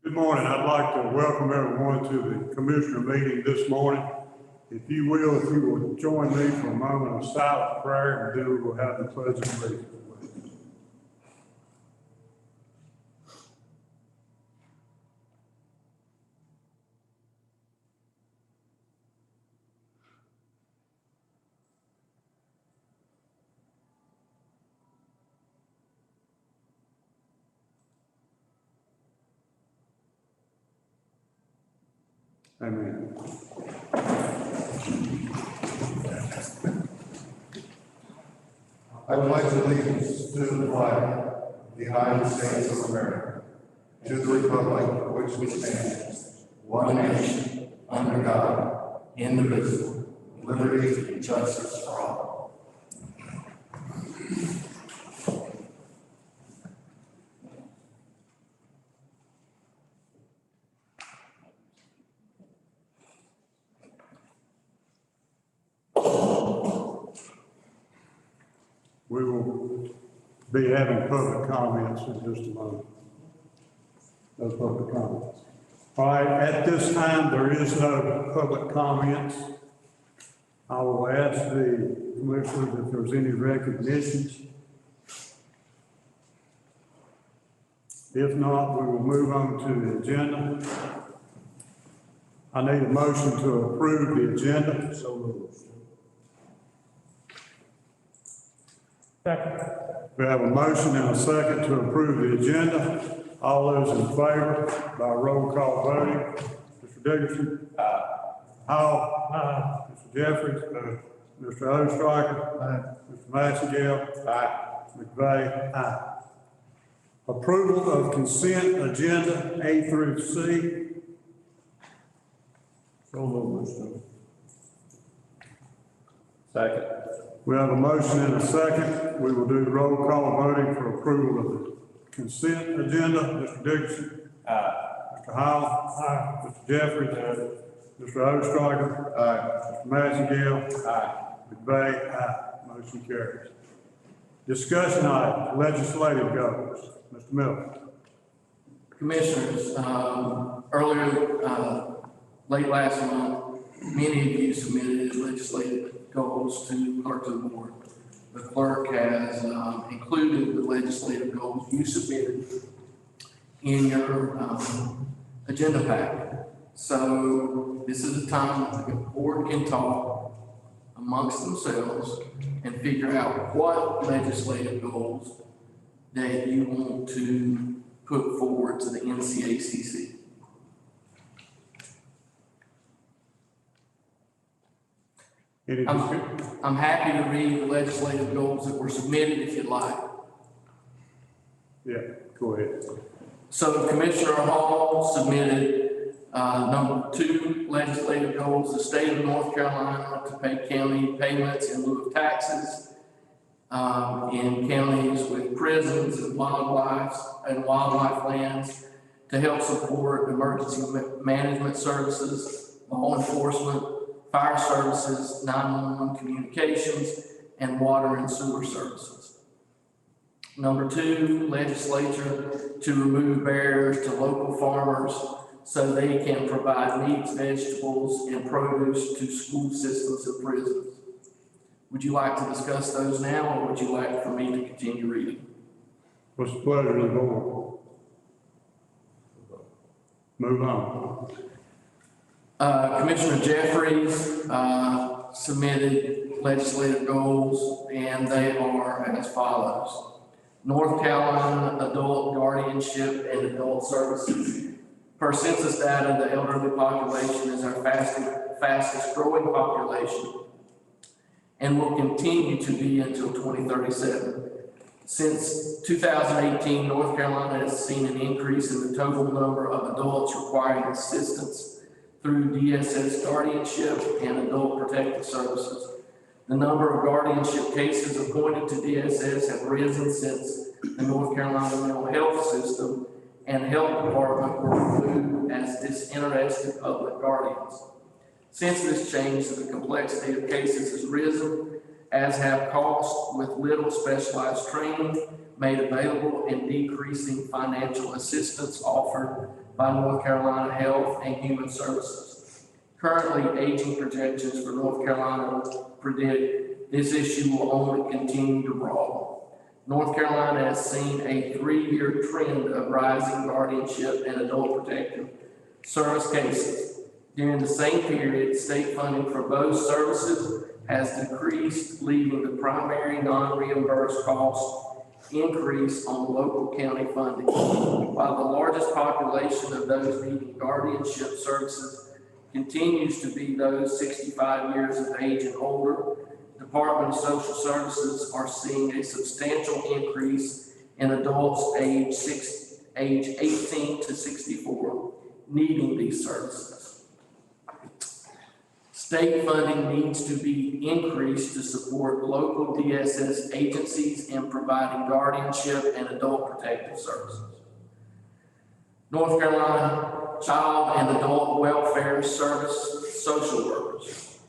Good morning. I'd like to welcome everyone to the commissioner meeting this morning. If you will join me for a moment of silent prayer, and then we'll have the pledge of allegiance. Amen. I pledge allegiance to the flag of the United States of America, to the republic for which we stand, one nation, under God, indivisible, with liberty and justice for all. We will be having public comments in just a moment. Those public comments. All right, at this time, there is no public comments. I will ask the commissioners if there's any recognitions. If not, we will move on to the agenda. I need a motion to approve the agenda. So moved. Second. We have a motion and a second to approve the agenda. All those in favor by roll call voting. Mr. Dickerson? Aye. Howell? Aye. Mr. Jeffries? Aye. Mr. Ostriker? Aye. Mr. Massengale? Aye. McVeigh? Aye. Approval of consent agenda A through C. So moved, Mr. Second. We have a motion and a second. We will do roll call voting for approval of the consent agenda. Mr. Dickerson? Aye. Mr. Howell? Aye. Mr. Jeffries? Aye. Mr. Ostriker? Aye. Mr. Massengale? Aye. McVeigh? Aye. Motion carries. Discussion items, legislative goals. Mr. Miller. Commissioners, late last month, many of you submitted legislative goals to clerk of the board. The clerk has included the legislative goals you submitted in your agenda packet. So this is a time that the board can talk amongst themselves and figure out what legislative goals that you want to put forward to the NCACC. I'm happy to read the legislative goals that were submitted if you'd like. Yeah, go ahead. So Commissioner Hall submitted number 2 legislative goals. The state of North Carolina to pay county payments in lieu of taxes in counties with prisons and wildlife lands to help support emergency management services, law enforcement, fire services, 911 communications, and water and sewer services. Number 2, legislature to remove barriers to local farmers so they can provide meats, vegetables, and produce to school systems and prisons. Would you like to discuss those now, or would you like for me to continue reading? What's the pleasure of the board? Move on. Commissioner Jeffries submitted legislative goals, and they are as follows. North Carolina adult guardianship and adult services. Per census data, the elderly population is our fastest growing population and will continue to be until 2037. Since 2018, North Carolina has seen an increase in the total number of adults requiring assistance through DSS guardianship and adult protective services. The number of guardianship cases appointed to DSS have risen since the North Carolina mental health system and health department were removed as disinterested public guardians. Since this change, the complexity of cases has risen, as have costs, with little specialized training made available and decreasing financial assistance offered by North Carolina Health and Human Services. Currently, aging projections for North Carolina predict this issue will only continue to grow. North Carolina has seen a 3-year trend of rising guardianship and adult protective service cases. During the same period, state funding for both services has decreased, leaving the primary non-reimbursed costs increase on local county funding. While the largest population of those needing guardianship services continues to be those 65 years of age and older, Department of Social Services are seeing a substantial increase in adults age 18 to 64 needing these services. State funding needs to be increased to support local DSS agencies in providing guardianship and adult protective services. North Carolina Child and Adult Welfare Service social workers.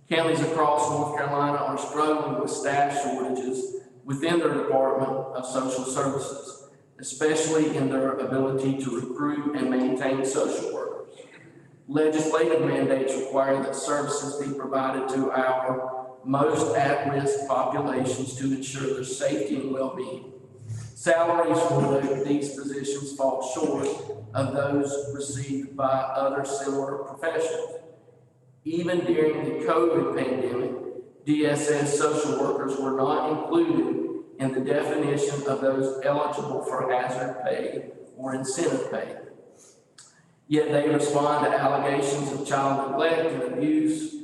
Counties across North Carolina are struggling with staff shortages within their Department of Social Services, especially in their ability to recruit and maintain social workers. Legislative mandates require that services be provided to our most at-risk populations to ensure their safety and well-being. Salaries for these positions fall short of those received by other similar professions. Even during the COVID pandemic, DSS social workers were not included in the definition of those eligible for hazard pay or incentive pay. Yet they respond to allegations of child neglect and abuse,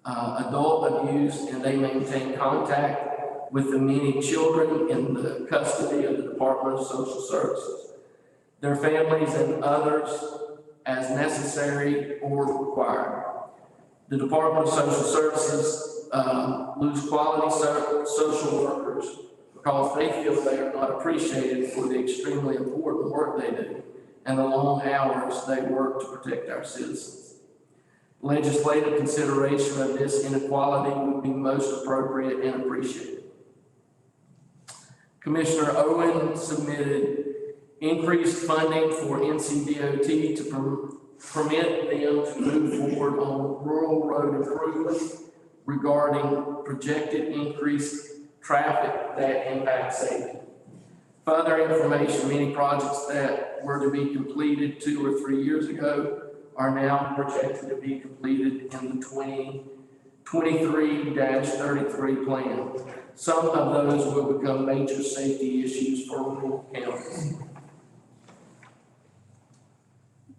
adult abuse, and they maintain contact with the many children in the custody of the Department of Social Services, their families and others as necessary or required. The Department of Social Services lose quality social workers because they feel they are not appreciated for the extremely important work they do and the long hours they work to protect our citizens. Legislative consideration of this inequality would be most appropriate and appreciated. Commissioner Owen submitted increased funding for NCDOT to permit them to move forward on rural road improvements regarding projected increased traffic that impact safety. Further information, many projects that were to be completed 2 or 3 years ago are now projected to be completed in the 2023-33 plan. Some of those will become major safety issues for rural counties.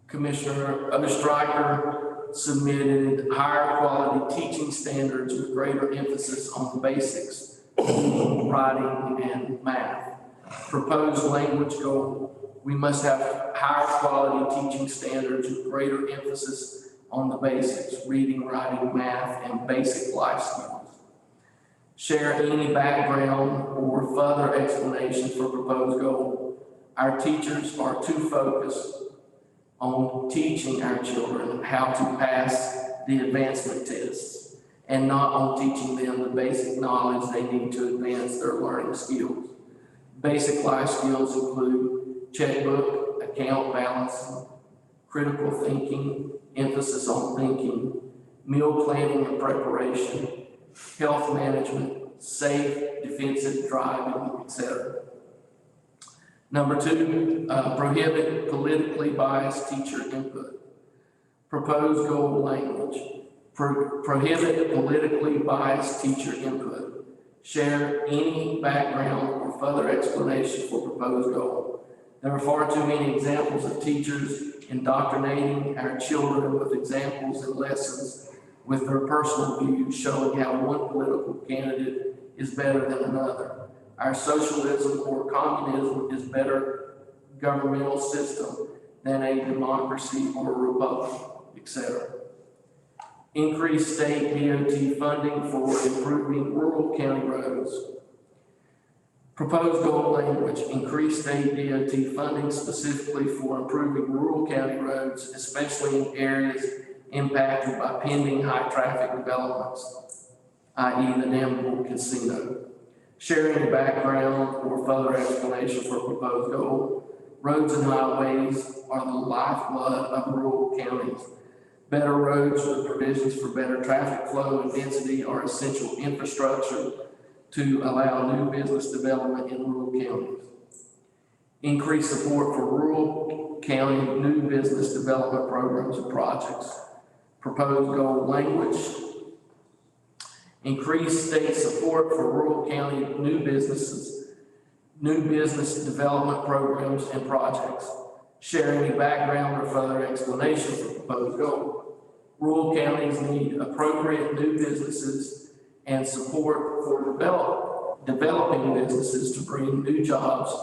Commissioner Stryker submitted higher quality teaching standards with greater emphasis on the basics, writing and math. Proposed language goal: we must have higher quality teaching standards with greater emphasis on the basics, reading, writing, math, and basic life skills. Share any background or further explanation for proposed goal. Our teachers are too focused on teaching our children how to pass the advancement tests and not on teaching them the basic knowledge they need to advance their learning skills. Basic life skills include checkbook, account balancing, critical thinking, emphasis on thinking, meal planning and preparation, health management, safe, defensive driving, etc. Number 2, prohibit politically biased teacher input. Proposed goal language: prohibit politically biased teacher input. Share any background or further explanation for proposed goal. There are far too many examples of teachers indoctrinating our children with examples and lessons with their personal views, showing how one political candidate is better than another. Our socialism or communism is better governmental system than a democracy or a republic, etc. Increase state DOT funding for improving rural county roads. Proposed goal language: increase state DOT funding specifically for improving rural county roads, especially in areas impacted by pending high traffic developments, i.e. the Nambable Casino. Sharing the background or further explanation for proposed goal. Roads and highways are the lifeblood of rural counties. Better roads with provisions for better traffic flow and density are essential infrastructure to allow new business development in rural counties. Increase support for rural county new business development programs and projects. Proposed goal language. Increase state support for rural county new business development programs and projects. Share any background or further explanation for proposed goal. Rural counties need appropriate new businesses and support for developing businesses to bring new jobs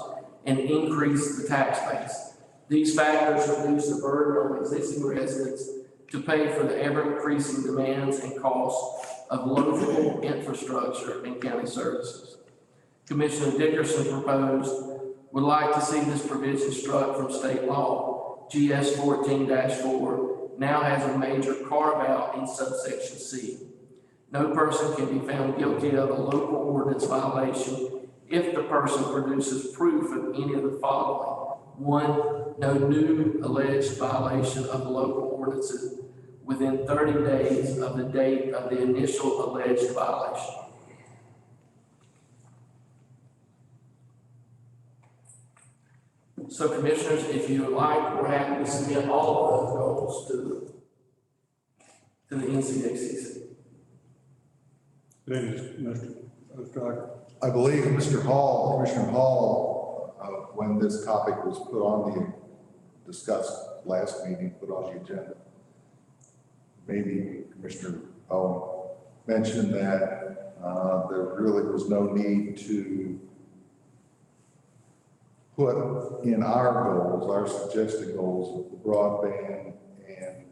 and increase the tax base. These factors reduce the burden on existing residents to pay for the ever-increasing demands and costs of local infrastructure and county services. Commissioner Dickerson would like to see this provision struck from state law. GS 14-4 now has a major carve-out in subsection C. No person can be found guilty of a local ordinance violation if the person produces proof of any of the following. 1, no new alleged violation of the local ordinances within 30 days of the date of the initial alleged violation. So commissioners, if you would like, we're happy to submit all of those goals to the NCACC. Mr. I believe Commissioner Hall, when this topic was put on the discussed last meeting, put on the agenda, maybe Commissioner mentioned that there really was no need to put in our goals, our suggested goals, broadband and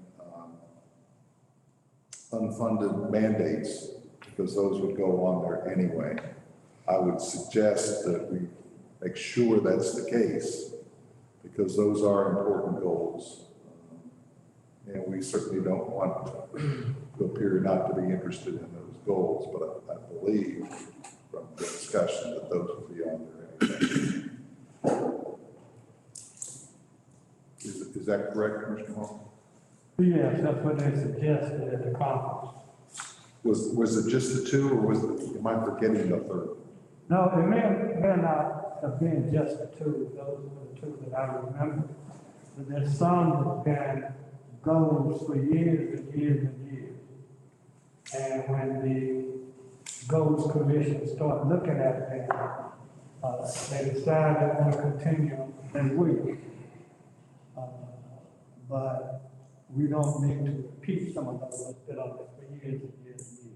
unfunded mandates, because those would go on there anyway. I would suggest that we make sure that's the case, because those are important goals. And we certainly don't want to appear not to be interested in those goals, but I believe from the discussion that those will be on there anyway. Is that correct, Commissioner Hall? Yes, that's what they suggested at the conference. Was it just the two, or am I forgetting the third? No, it may not have been just the two. Those were the two that I remember. But there's some that been goals for years and years and years. And when the Goals Commission started looking at them, they decided they want to continue, they will. But we don't need to repeat some of those that's been on there for years and years and years.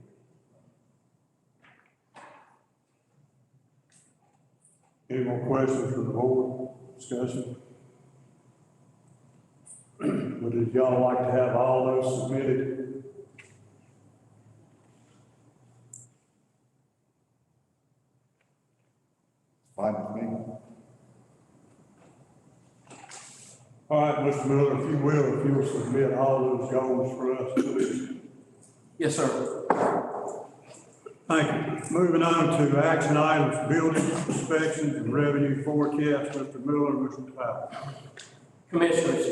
Any more questions from the board? Discussion? Would y'all like to have all those submitted? Fine with me. All right, Mr. Miller, if you will submit all those goals for us, please. Yes, sir. Thank you. Moving on to action items, building inspections and revenue forecast, Mr. Miller and Mr. Powell. Commissioners,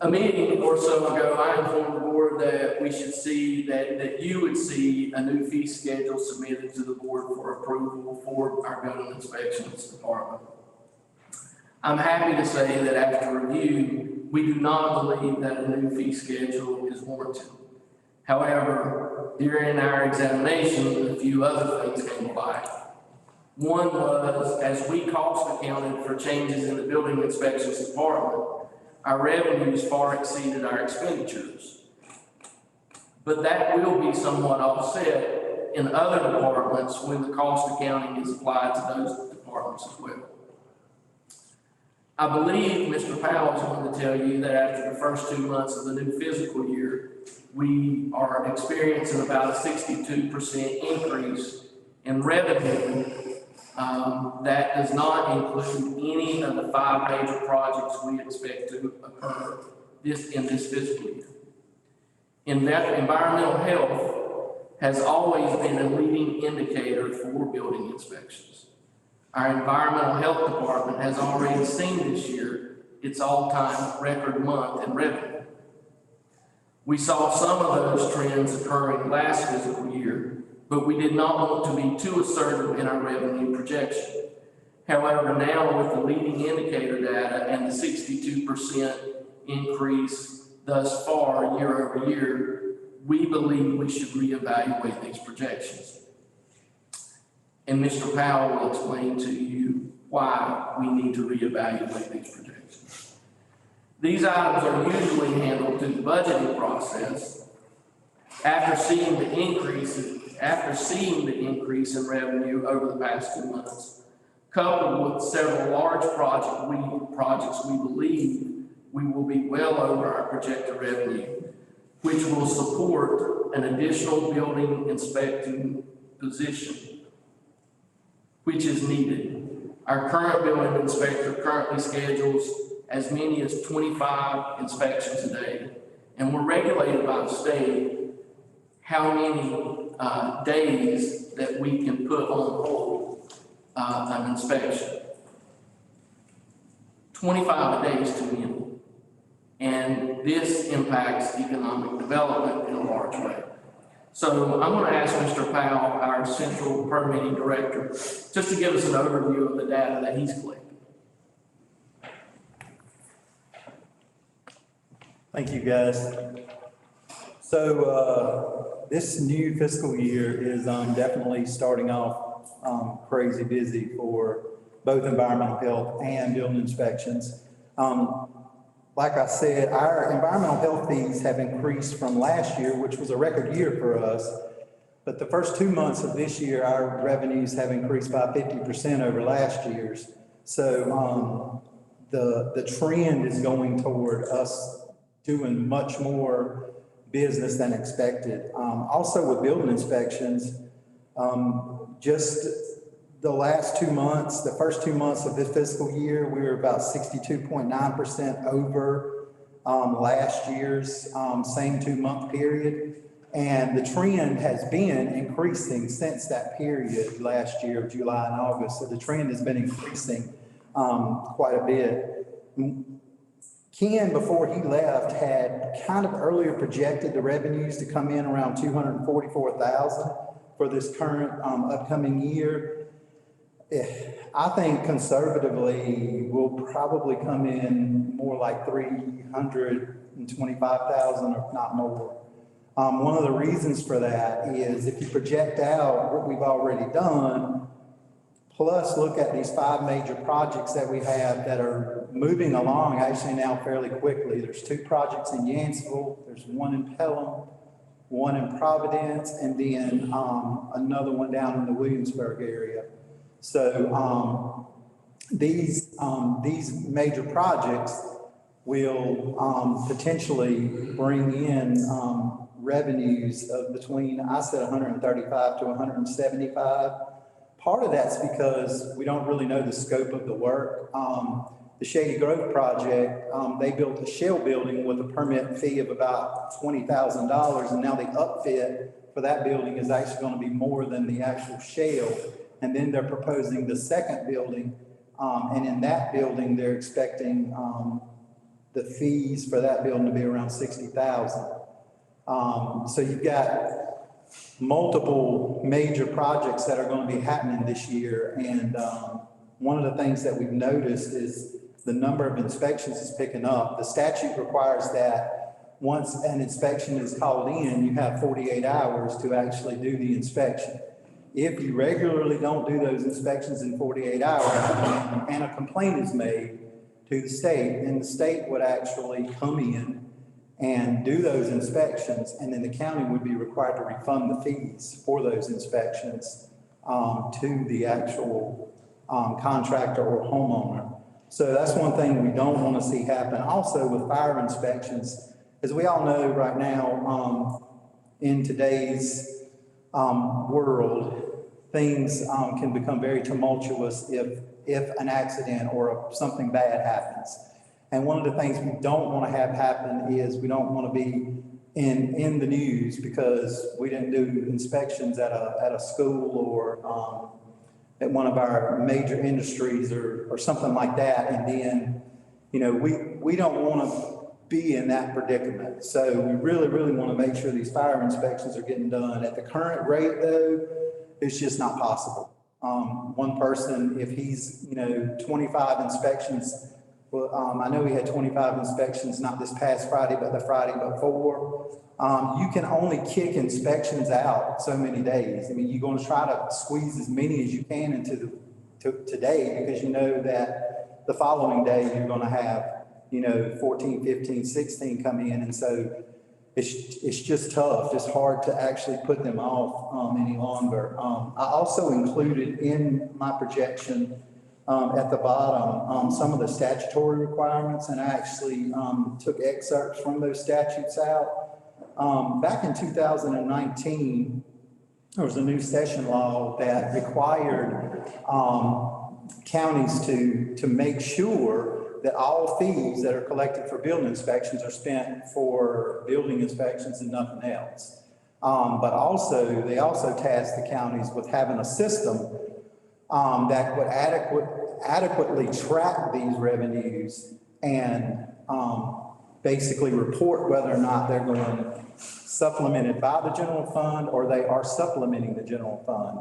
a meeting or so ago, I informed the board that we should see, that you would see a new fee schedule submitted to the board for approval for our building inspections department. I'm happy to say that after review, we do not believe that a new fee schedule is warranted. However, during our examination, a few other things came to light. One was, as we cost accounted for changes in the building inspections department, our revenues far exceeded our expenditures. But that will be somewhat offset in other departments when the cost accounting is applied to those departments as well. I believe Mr. Powell is going to tell you that after the first 2 months of the new fiscal year, we are experiencing about a 62% increase in revenue. That does not include any of the 5 major projects we expect to occur in this fiscal year. Environmental health has always been a leading indicator for building inspections. Our environmental health department has already seen this year its all-time record month in revenue. We saw some of those trends occurring last fiscal year, but we did not want to be too assertive in our revenue projection. However, now with the leading indicator data and the 62% increase thus far year over year, we believe we should reevaluate these projections. And Mr. Powell will explain to you why we need to reevaluate these projections. These items are usually handled through the budgeting process. After seeing the increase in revenue over the past 2 months, coupled with several large projects we believe we will be well over our projected revenue, which will support an additional building inspecting position, which is needed. Our current building inspector currently schedules as many as 25 inspections a day, and we're regulated by the state how many days that we can put on hold an inspection. 25 a day is too many. And this impacts economic development in a large way. So I'm going to ask Mr. Powell, our central permitting director, just to give us an overview of the data that he's collected. Thank you, guys. So this new fiscal year is definitely starting off crazy busy for both environmental health and building inspections. Like I said, our environmental health fees have increased from last year, which was a record year for us. But the first 2 months of this year, our revenues have increased by 50% over last year's. So the trend is going toward us doing much more business than expected. Also with building inspections, just the last 2 months, the first 2 months of this fiscal year, we were about 62.9% over last year's same 2 month period. And the trend has been increasing since that period last year, July and August. So the trend has been increasing quite a bit. Ken, before he left, had kind of earlier projected the revenues to come in around $244,000 for this current upcoming year. I think conservatively we'll probably come in more like $325,000, if not more. One of the reasons for that is if you project out what we've already done, plus look at these 5 major projects that we have that are moving along actually now fairly quickly. There's 2 projects in Yanceyville, there's 1 in Pelham, 1 in Providence, and then another one down in the Williamsburg area. So these major projects will potentially bring in revenues of between, I said 135 to 175. Part of that's because we don't really know the scope of the work. The Shady Grove project, they built a shell building with a permit fee of about $20,000, and now the upfit for that building is actually going to be more than the actual shell. And then they're proposing the second building, and in that building, they're expecting the fees for that building to be around $60,000. So you've got multiple major projects that are going to be happening this year, and one of the things that we've noticed is the number of inspections is picking up. The statute requires that once an inspection is called in, you have 48 hours to actually do the inspection. If you regularly don't do those inspections in 48 hours and a complaint is made to the state, then the state would actually come in and do those inspections, and then the county would be required to refund the fees for those inspections to the actual contractor or homeowner. So that's one thing we don't want to see happen. Also with fire inspections, as we all know right now, in today's world, things can become very tumultuous if an accident or something bad happens. And one of the things we don't want to have happen is we don't want to be in the news because we didn't do inspections at a school or at one of our major industries or something like that. And then, you know, we don't want to be in that predicament. So we really, really want to make sure these fire inspections are getting done. At the current rate though, it's just not possible. One person, if he's, you know, 25 inspections, well, I know we had 25 inspections, not this past Friday, but the Friday before. You can only kick inspections out so many days. I mean, you're going to try to squeeze as many as you can into today, because you know that the following day you're going to have, you know, 14, 15, 16 come in. And so it's just tough. It's hard to actually put them off any longer. I also included in my projection at the bottom some of the statutory requirements, and I actually took excerpts from those statutes out. Back in 2019, there was a new session law that required counties to make sure that all fees that are collected for building inspections are spent for building inspections and nothing else. But also, they also tasked the counties with having a system that would adequately track these revenues and basically report whether or not they're going supplemented by the general fund or they are supplementing the general fund.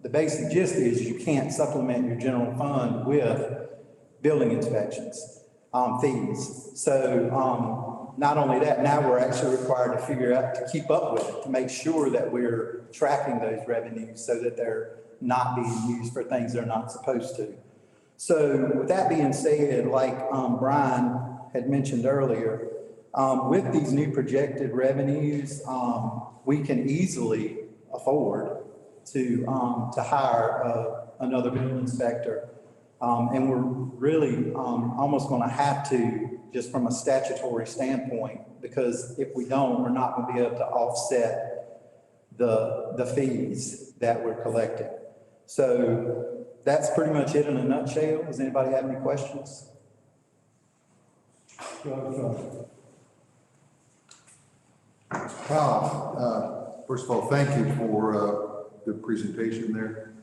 The basic gist is you can't supplement your general fund with building inspections fees. So not only that, now we're actually required to figure out, to keep up with it, to make sure that we're tracking those revenues so that they're not being used for things they're not supposed to. So with that being said, like Brian had mentioned earlier, with these new projected revenues, we can easily afford to hire another building inspector. And we're really almost going to have to, just from a statutory standpoint, because if we don't, we're not going to be able to offset the fees that we're collecting. So that's pretty much it in a nutshell. Does anybody have any questions? Kyle, first of all, thank you for the presentation there.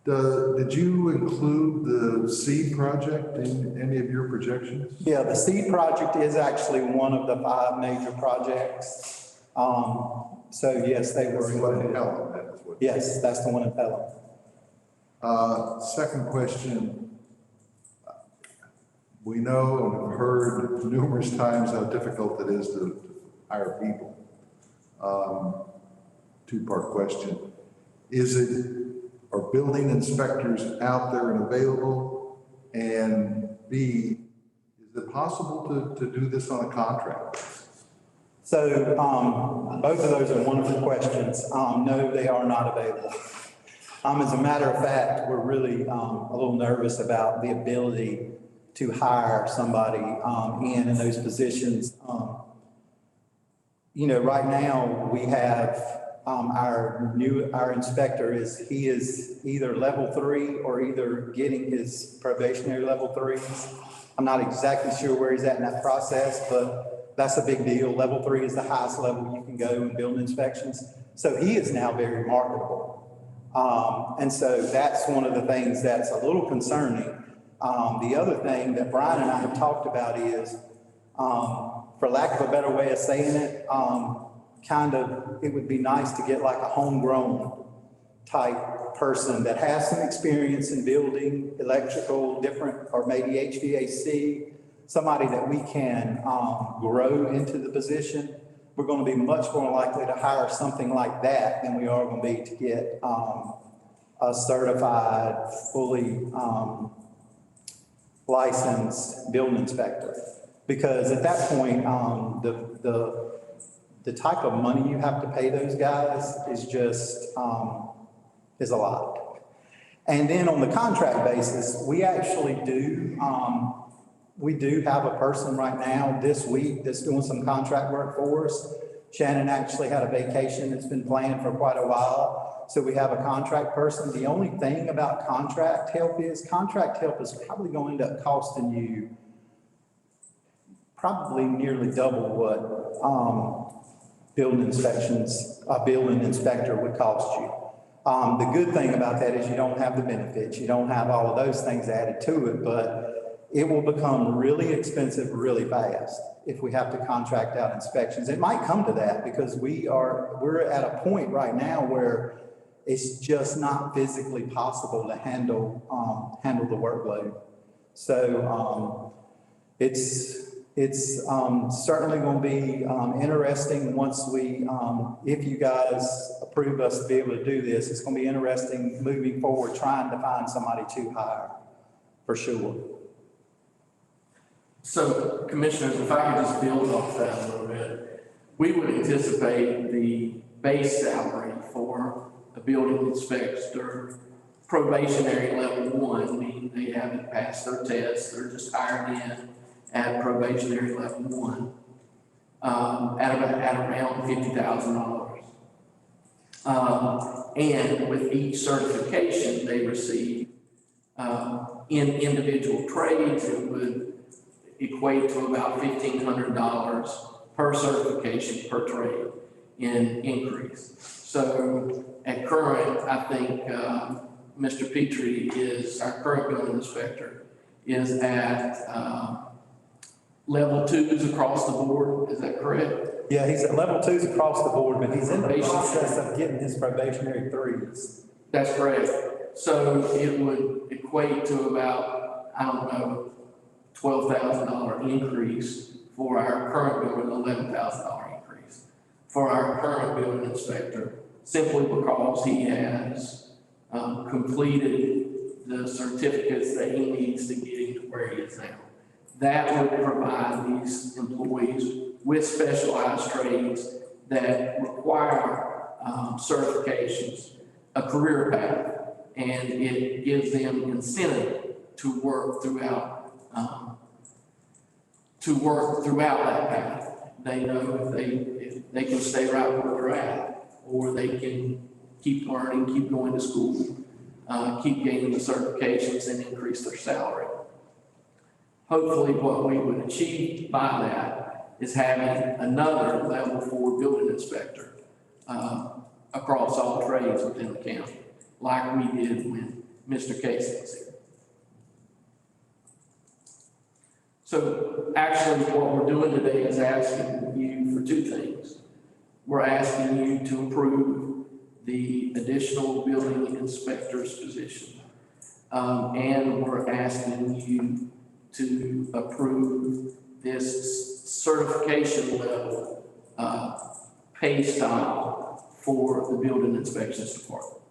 Did you include the seed project in any of your projections? Yeah, the seed project is actually one of the 5 major projects. So yes, they were included. Yes, that's the one in Pelham. Second question. We know and have heard numerous times how difficult it is to hire people. Two-part question. Are building inspectors out there and available? And B, is it possible to do this on a contract? So both of those are wonderful questions. No, they are not available. As a matter of fact, we're really a little nervous about the ability to hire somebody in those positions. You know, right now we have our inspector he is either level 3 or either getting his probationary level 3s. I'm not exactly sure where he's at in that process, but that's a big deal. Level 3 is the highest level you can go in building inspections. So he is now very marketable. And so that's one of the things that's a little concerning. The other thing that Brian and I have talked about is, for lack of a better way of saying it, it would be nice to get like a homegrown type person that has some experience in building, electrical, different, or maybe HVAC, somebody that we can grow into the position. We're going to be much more likely to hire something like that than we are going to be to get a certified, fully licensed building inspector. Because at that point, the type of money you have to pay those guys is just, is a lot. And then on the contract basis, we actually do have a person right now this week that's doing some contract work for us. Shannon actually had a vacation that's been planned for quite a while. So we have a contract person. The only thing about contract help is probably going to end up costing you probably nearly double what building inspector would cost you. The good thing about that is you don't have the benefits, you don't have all of those things added to it, but it will become really expensive really fast if we have to contract out inspections. It might come to that because we're at a point right now where it's just not physically possible to handle the workload. So it's certainly going to be interesting once if you guys approve us to be able to do this. It's going to be interesting moving forward, trying to find somebody to hire, for sure. So, Commissioners, if I could just build off that a little bit, we would anticipate the base salary for a building inspector, probationary level 1, meaning they haven't passed their tests, they're just hired in at probationary level 1, at around $50,000. And with each certification they receive, in individual trades, it would equate to about $1,500 per certification per trade in increase. So at current, I think Mr. Petrie our current building inspector, is at level 2s across the board. Is that correct? Yeah, he's at level 2s across the board, but he's in the process of getting his probationary 3s. That's correct. So it would equate to about, I don't know, $12,000 increase for our current building, $11,000 increase for our current building inspector, simply because he has completed the certificates that he needs to get him to where he is now. That would provide these employees with specialized trades that require certifications, a career path, and it gives them incentive to work throughout that path. They know if they can stay right where they're at, or they can keep learning, keep going to school, keep gaining the certifications and increase their salary. Hopefully what we would achieve by that is having another level 4 building inspector across all trades within the county, like we did when Mr. Casey was here. So actually what we're doing today is asking you for 2 things. We're asking you to approve the additional building inspector's position. And we're asking you to approve this certification level pay style for the building inspections department.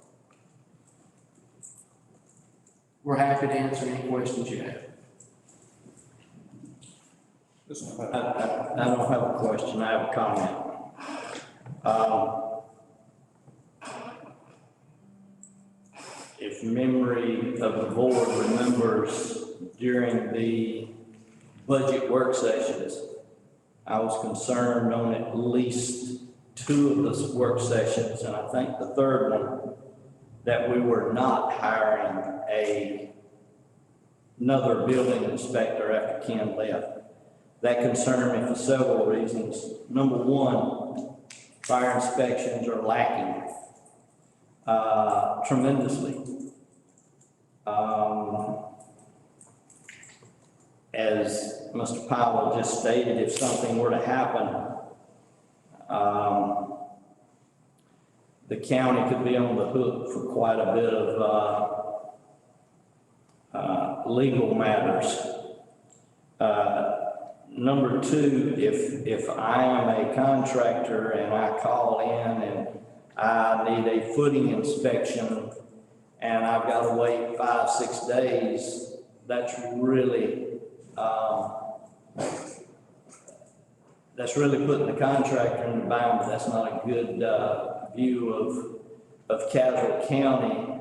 We're happy to answer any questions you have. I don't have a question, I have a comment. If memory of the board remembers, during the budget work sessions, I was concerned on at least 2 of those work sessions, and I think the 3rd one, that we were not hiring another building inspector after Ken left. That concerned me for several reasons. Number 1, fire inspections are lacking tremendously. As Mr. Powell just stated, if something were to happen, the county could be on the hook for quite a bit of legal matters. Number 2, if I am a contractor and I call in and I need a footing inspection and I've got to wait 5-6 days, that's really putting the contractor in the bind. That's not a good view of Caswell County,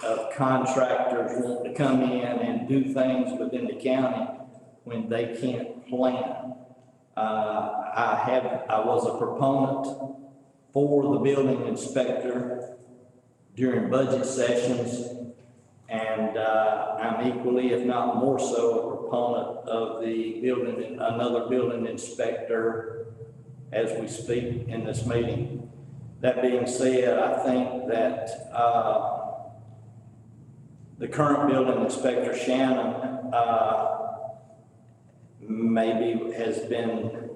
of contractors wanting to come in and do things within the county when they can't plan. I was a proponent for the building inspector during budget sessions, and I'm equally, if not more so, a proponent of another building inspector as we speak in this meeting. That being said, I think that, the current building inspector, Shannon, maybe has been,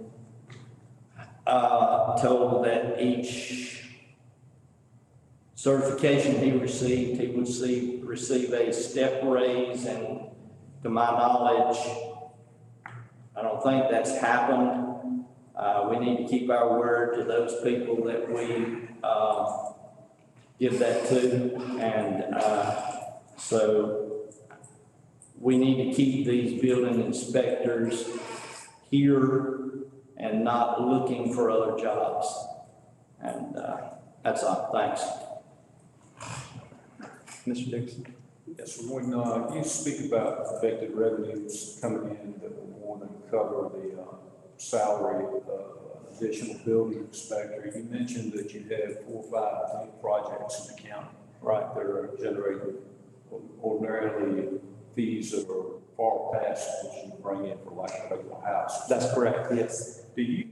told that each certification he received, he would receive a step raise, and to my knowledge, I don't think that's happened. We need to keep our word to those people that we, give that to, and, so we need to keep these building inspectors here and not looking for other jobs. And, that's all, thanks. Mr. Dixon? Yes, sir. When you speak about affected revenues coming in that will more than cover the salary of an additional building inspector, you mentioned that you had 4 or 5 projects in the county. Right. That are generating ordinarily fees that are far past what you bring in for like a regular house. That's correct, yes. Do you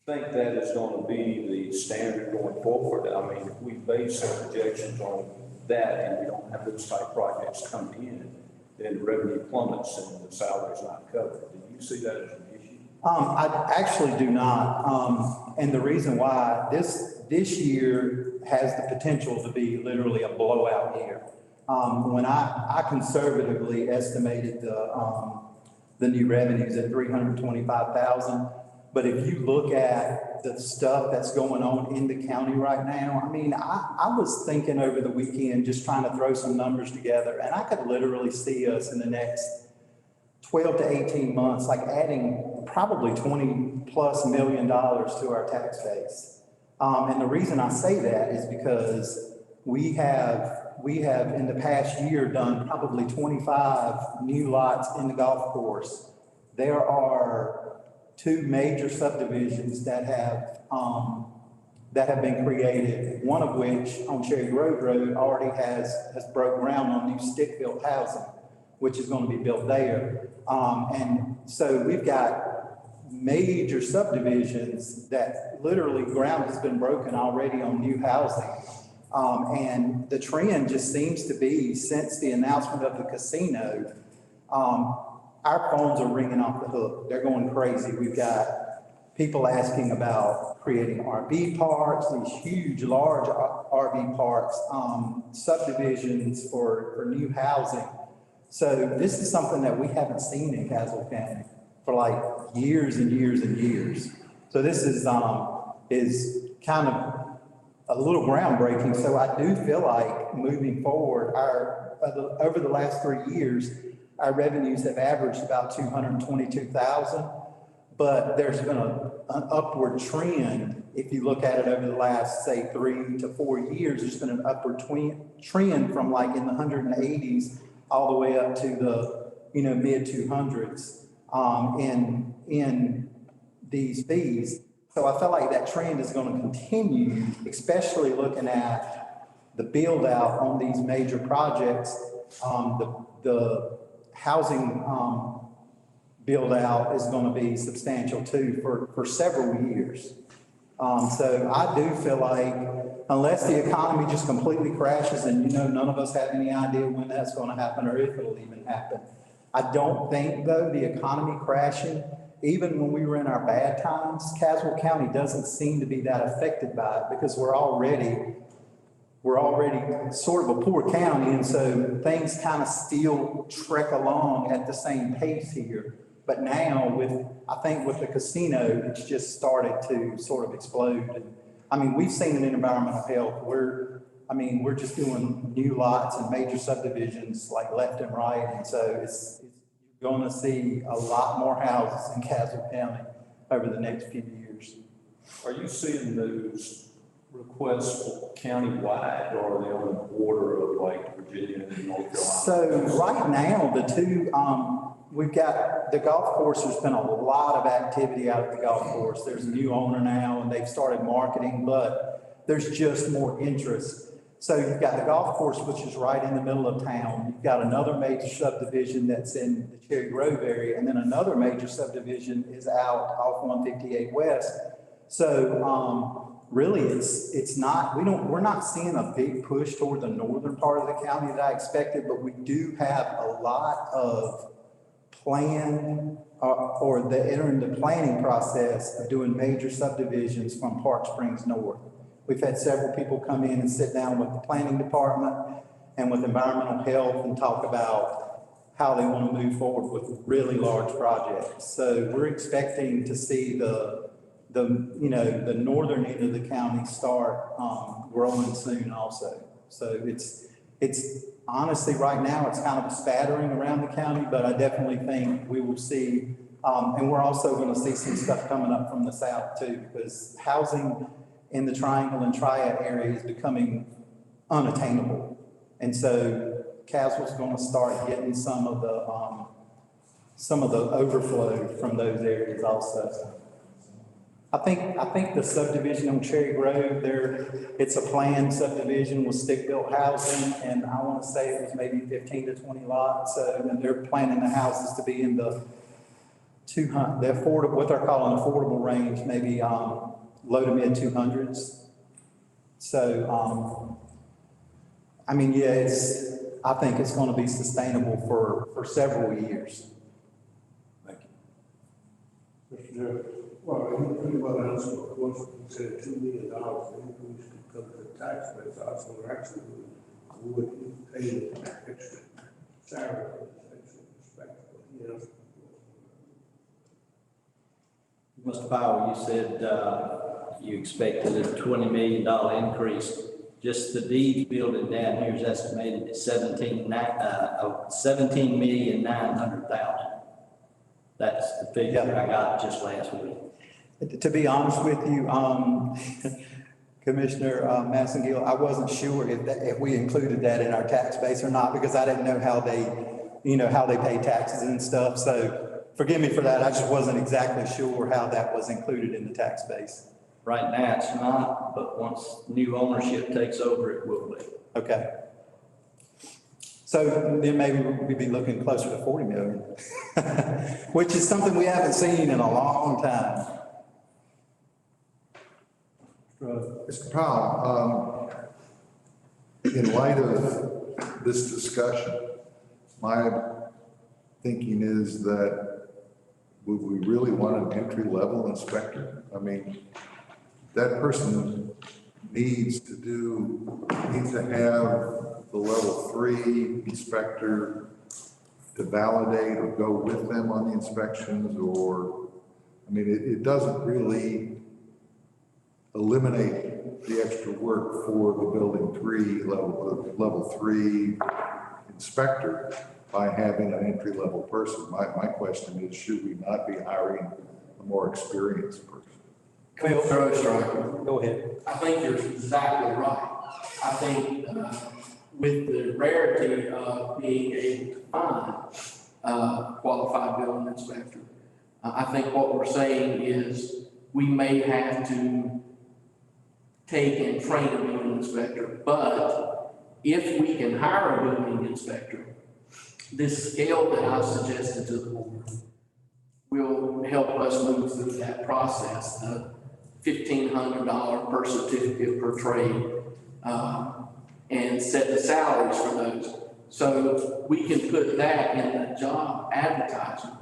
think that is going to be the standard going forward? I mean, if we base our projections on that and we don't have those type projects coming in, then the revenue plummets and the salary's not covered. Do you see that as an issue? I actually do not. And the reason why, this year has the potential to be literally a blowout year. When I conservatively estimated the new revenues at 325,000, but if you look at the stuff that's going on in the county right now, I mean, I was thinking over the weekend, just trying to throw some numbers together, and I could literally see us in the next 12 to 18 months, like adding probably $20+ million to our tax base. And the reason I say that is because we have in the past year done probably 25 new lots in the golf course. There are 2 major subdivisions that have been created, one of which on Cherry Grove Road already has broke ground on new stick-built housing, which is going to be built there. And so we've got major subdivisions that literally ground has been broken already on new housing. And the trend just seems to be, since the announcement of the casino, our phones are ringing off the hook. They're going crazy. We've got people asking about creating RV parks, these huge, large RV parks, subdivisions for new housing. So this is something that we haven't seen in Caswell County for like years and years and years. So this is kind of a little groundbreaking. So I do feel like moving forward, over the last 3 years, our revenues have averaged about 222,000, but there's been an upward trend. If you look at it over the last, say, 3 to 4 years, there's been an upward trend from like in the 180s all the way up to the mid 200s in these fees. So I feel like that trend is going to continue, especially looking at the build out on these major projects. The housing build out is going to be substantial too for several years. So I do feel like unless the economy just completely crashes, and none of us have any idea when that's going to happen or if it'll even happen. I don't think though the economy crashing, even when we were in our bad times, Caswell County doesn't seem to be that affected by it because we're already sort of a poor county, and so things kind of still trek along at the same pace here. But now I think with the casino, it's just started to sort of explode. And I mean, we've seen it in environmental health. We're just doing new lots and major subdivisions like left and right. And so it's going to see a lot more houses in Caswell County over the next few years. Are you seeing those requests countywide, or are they on the border of like Virginia and North Carolina? So right now, the two, we've got the golf course. There's been a lot of activity out at the golf course. There's a new owner now and they've started marketing, but there's just more interest. So you've got the golf course, which is right in the middle of town. You've got another major subdivision that's in the Cherry Grove area, and then another major subdivision is out off 158 West. So really, it's not, we're not seeing a big push toward the northern part of the county that I expected, but we do have a lot of plan, or the entering the planning process of doing major subdivisions from Park Springs North. We've had several people come in and sit down with the planning department and with environmental health and talk about how they want to move forward with really large projects. So we're expecting to see the northern end of the county start growing soon also. So it's honestly, right now, it's kind of a spattering around the county, but I definitely think we will see, and we're also going to see some stuff coming up from the south too, because housing in the Triangle and Triad area is becoming unattainable. And so Caswell's going to start getting some of the overflow from those areas also. I think the subdivision on Cherry Grove there, it's a planned subdivision with stick-built housing, and I want to say it was maybe 15 to 20 lots. So, and they're planning the houses to be in the 200, the affordable, what they're calling affordable range, maybe low to mid 200s. So, I mean, yeah, I think it's going to be sustainable for several years. Thank you. Mr. Jeffries. Well, you pretty well answered my question. You said $2 million increase could come to the tax base. I was going to actually would pay the extra salary for this extra inspector. You know. Mr. Powell, you said you expected a $20 million increase. Just the deed building down here is estimated at $17,900,000. That's the figure I got just last week. To be honest with you, Commissioner Massengill, I wasn't sure if we included that in our tax base or not, because I didn't know how they pay taxes and stuff. So forgive me for that. I just wasn't exactly sure how that was included in the tax base. Right now, it's not, but once new ownership takes over, it will be. Okay. So then maybe we'd be looking closer to 40 million, which is something we haven't seen in a long time. Mr. Powell, in light of this discussion, my thinking is that would we really want an entry-level inspector? I mean, that person needs to have the level 3 inspector to validate or go with them on the inspections, or, I mean, it doesn't really eliminate the extra work for the building 3 level 3 inspector by having an entry-level person. My question is, should we not be hiring a more experienced person? Go ahead. I think you're exactly right. I think with the rarity of being able to find a qualified building inspector, I think what we're saying is we may have to take and train a building inspector, but if we can hire a building inspector, this scale that I suggested to the board will help us move through that process. $1,500 per certificate per trade, and set the salaries for those. So we can put that in the job advertisement.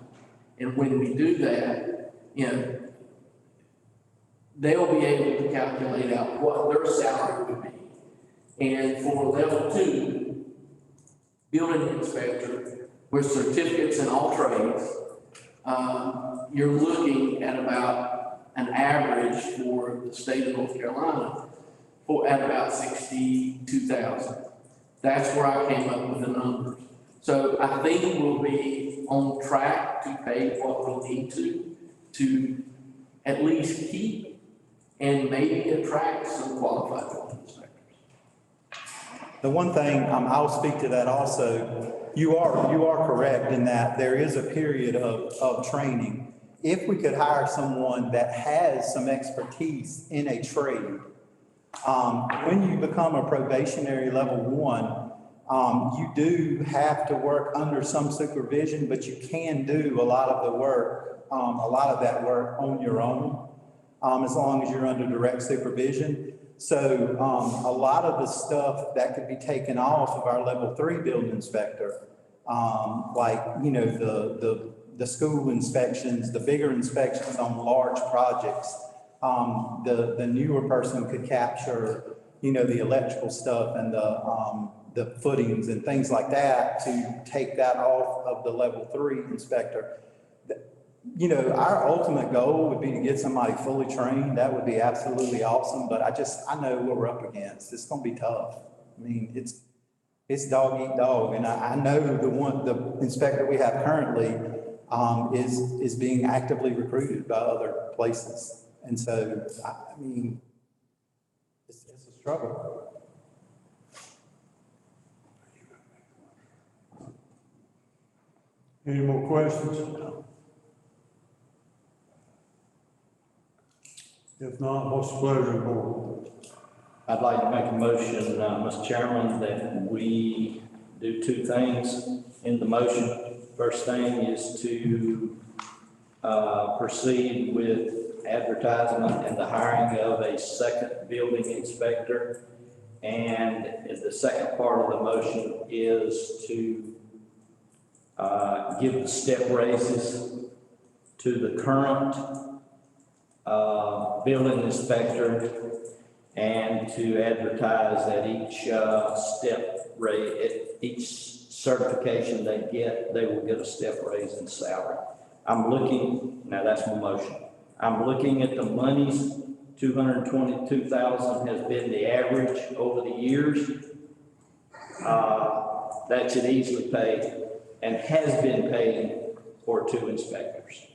And when we do that, they'll be able to calculate out what their salary would be. And for level 2, building inspector with certificates in all trades, you're looking at about an average for the state of North Carolina at about $62,000. That's where I came up with the numbers. So I think we'll be on track to pay what we need to at least keep and maybe attract some qualified building inspectors. The one thing, I'll speak to that also. You are correct in that there is a period of training. If we could hire someone that has some expertise in a trade, when you become a probationary level 1, you do have to work under some supervision, but you can do a lot of the work, a lot of that work on your own. as long as you're under direct supervision. So, a lot of the stuff that could be taken off of our level 3 building inspector, like, you know, the school inspections, the bigger inspections on large projects, the newer person could capture, you know, the electrical stuff and the footings and things like that to take that off of the level 3 inspector. You know, our ultimate goal would be to get somebody fully trained. That would be absolutely awesome, but I know what we're up against. It's gonna be tough. I mean, it's dog eat dog, and I know the inspector we have currently is being actively recruited by other places. And so, I mean, it's a struggle. Any more questions? If not, what's the pleasure of the board? I'd like to make a motion, Mr. Chairman, that we do two things in the motion. First thing is to proceed with advertisement and the hiring of a second building inspector. And the second part of the motion is to give the step raises to the current building inspector, and to advertise at each step rate, at each certification they get, they will get a step raise in salary. I'm looking, now that's my motion. I'm looking at the monies, $222,000 has been the average over the years. That should easily pay and has been paid for 2 inspectors.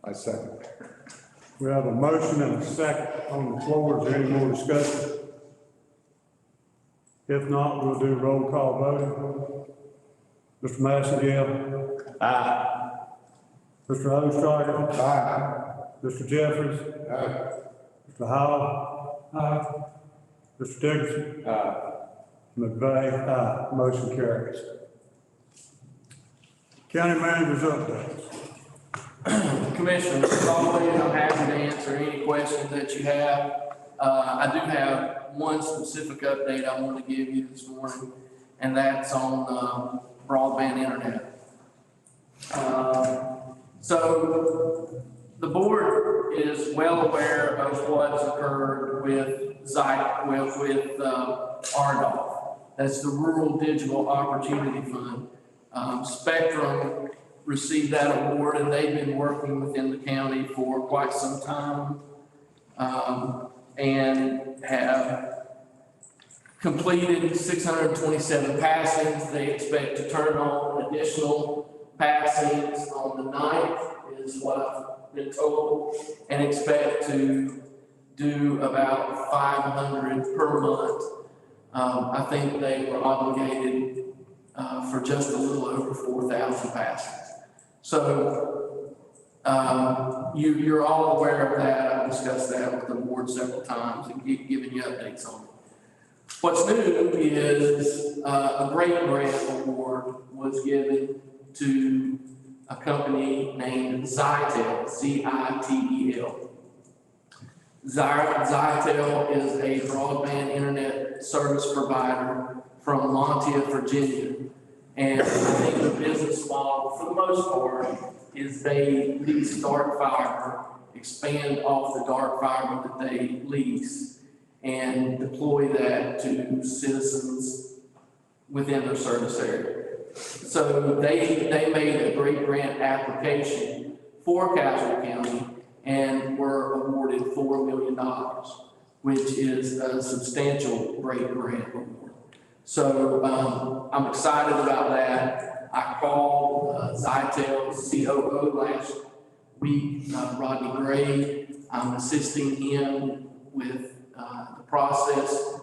I second. We have a motion and a second on the floor. Is there any more discussion? If not, we'll do roll call voting. Mr. Massengill? Aye. Mr. Ostrowski? Aye. Mr. Jeffries? Aye. Mr. Howell? Aye. Mr. Dickerson? Aye. McVeigh? Aye. Motion carries. County manager's updates. Commissioners, as always, I'm happy to answer any questions that you have. I do have one specific update I want to give you this morning, and that's on broadband internet. So the board is well aware of what's occurred with RDOF. That's the Rural Digital Opportunity Fund. Spectrum received that award, and they've been working within the county for quite some time, and have completed 627 passings. They expect to turn on additional passings on the 9th, is what I've been told, and expect to do about 500 per month. I think they were obligated for just a little over 4,000 passings. So you're all aware of that. I've discussed that with the board several times and given you updates on it. What's new is a great grant award was given to a company named Zytel, Z-I-T-E-L. Zytel is a broadband internet service provider from Montia, Virginia. And I think the business model, for the most part, is they lease dark fiber, expand off the dark fiber that they lease, and deploy that to citizens within their service area. So they made a great grant application for Castle County and were awarded $4 million, which is a substantial great grant award. So I'm excited about that. I called Zytel's COO last week, Rodney Gray. I'm assisting him with the process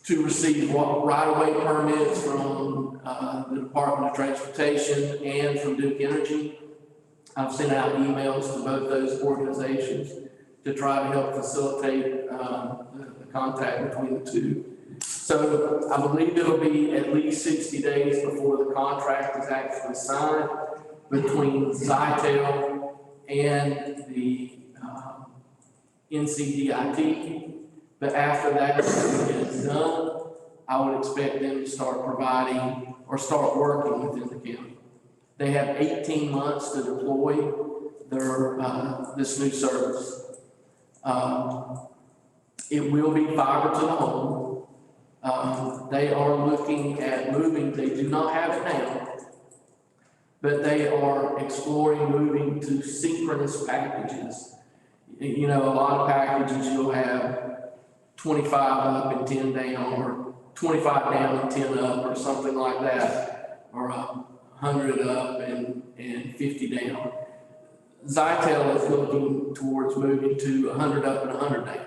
to receive right-of-way permits from the Department of Transportation and from Duke Energy. I've sent out emails to both those organizations to try to help facilitate the contact between the two. So I believe it'll be at least 60 days before the contract is actually signed between Zytel and the NCDIT. But after that is done, I would expect them to start providing or start working within the county. They have 18 months to deploy their this new service. It will be fiber to the home. They are looking at moving, they do not have it now, but they are exploring moving to synchronous packages. You know, a lot of packages you'll have 25 up and 10 down, or 25 down and 10 up, or something like that, or 100 up and 50 down. Zytel is looking towards moving to 100 up and 100 down.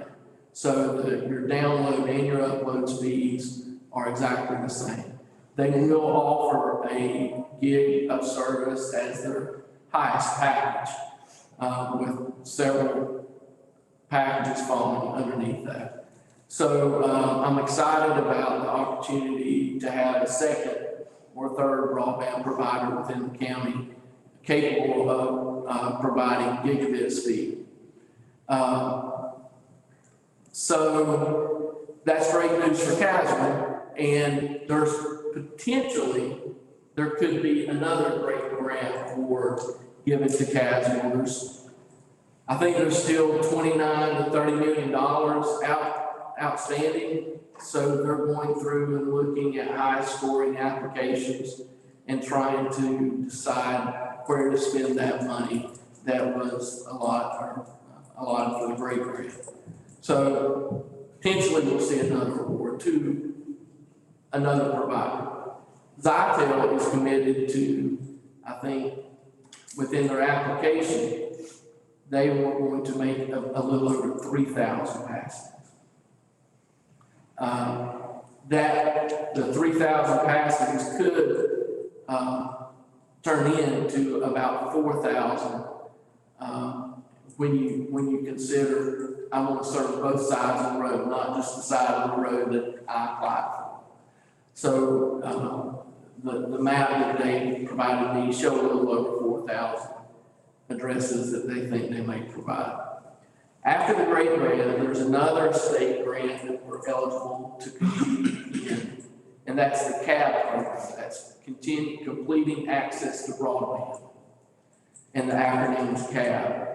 So your download and your upload speeds are exactly the same. They will offer a gig of service as their highest package, with several packages falling underneath that. So I'm excited about the opportunity to have a second or third broadband provider within the county capable of providing gigabit speed. So that's great news for Caswell, and there's potentially, there could be another great grant award given to Caswell. I think there's still 29 to 30 million dollars outstanding. So they're going through and looking at high scoring applications and trying to decide where to spend that money that was allotted for the great grant. So potentially we'll see another award to another provider. Zytel is committed to, I think, within their application, they were going to make a little over 3,000 passes. That the 3,000 passes could turn into about 4,000 when you consider I want to serve both sides of the road, not just the side of the road that I applied for. So the map that they provided me showed a little over 4,000 addresses that they think they may provide. After the great grant, there's another state grant that we're eligible to compete in, and that's the CAB program. That's Completing Access to Broadband, and the acronym is CAB.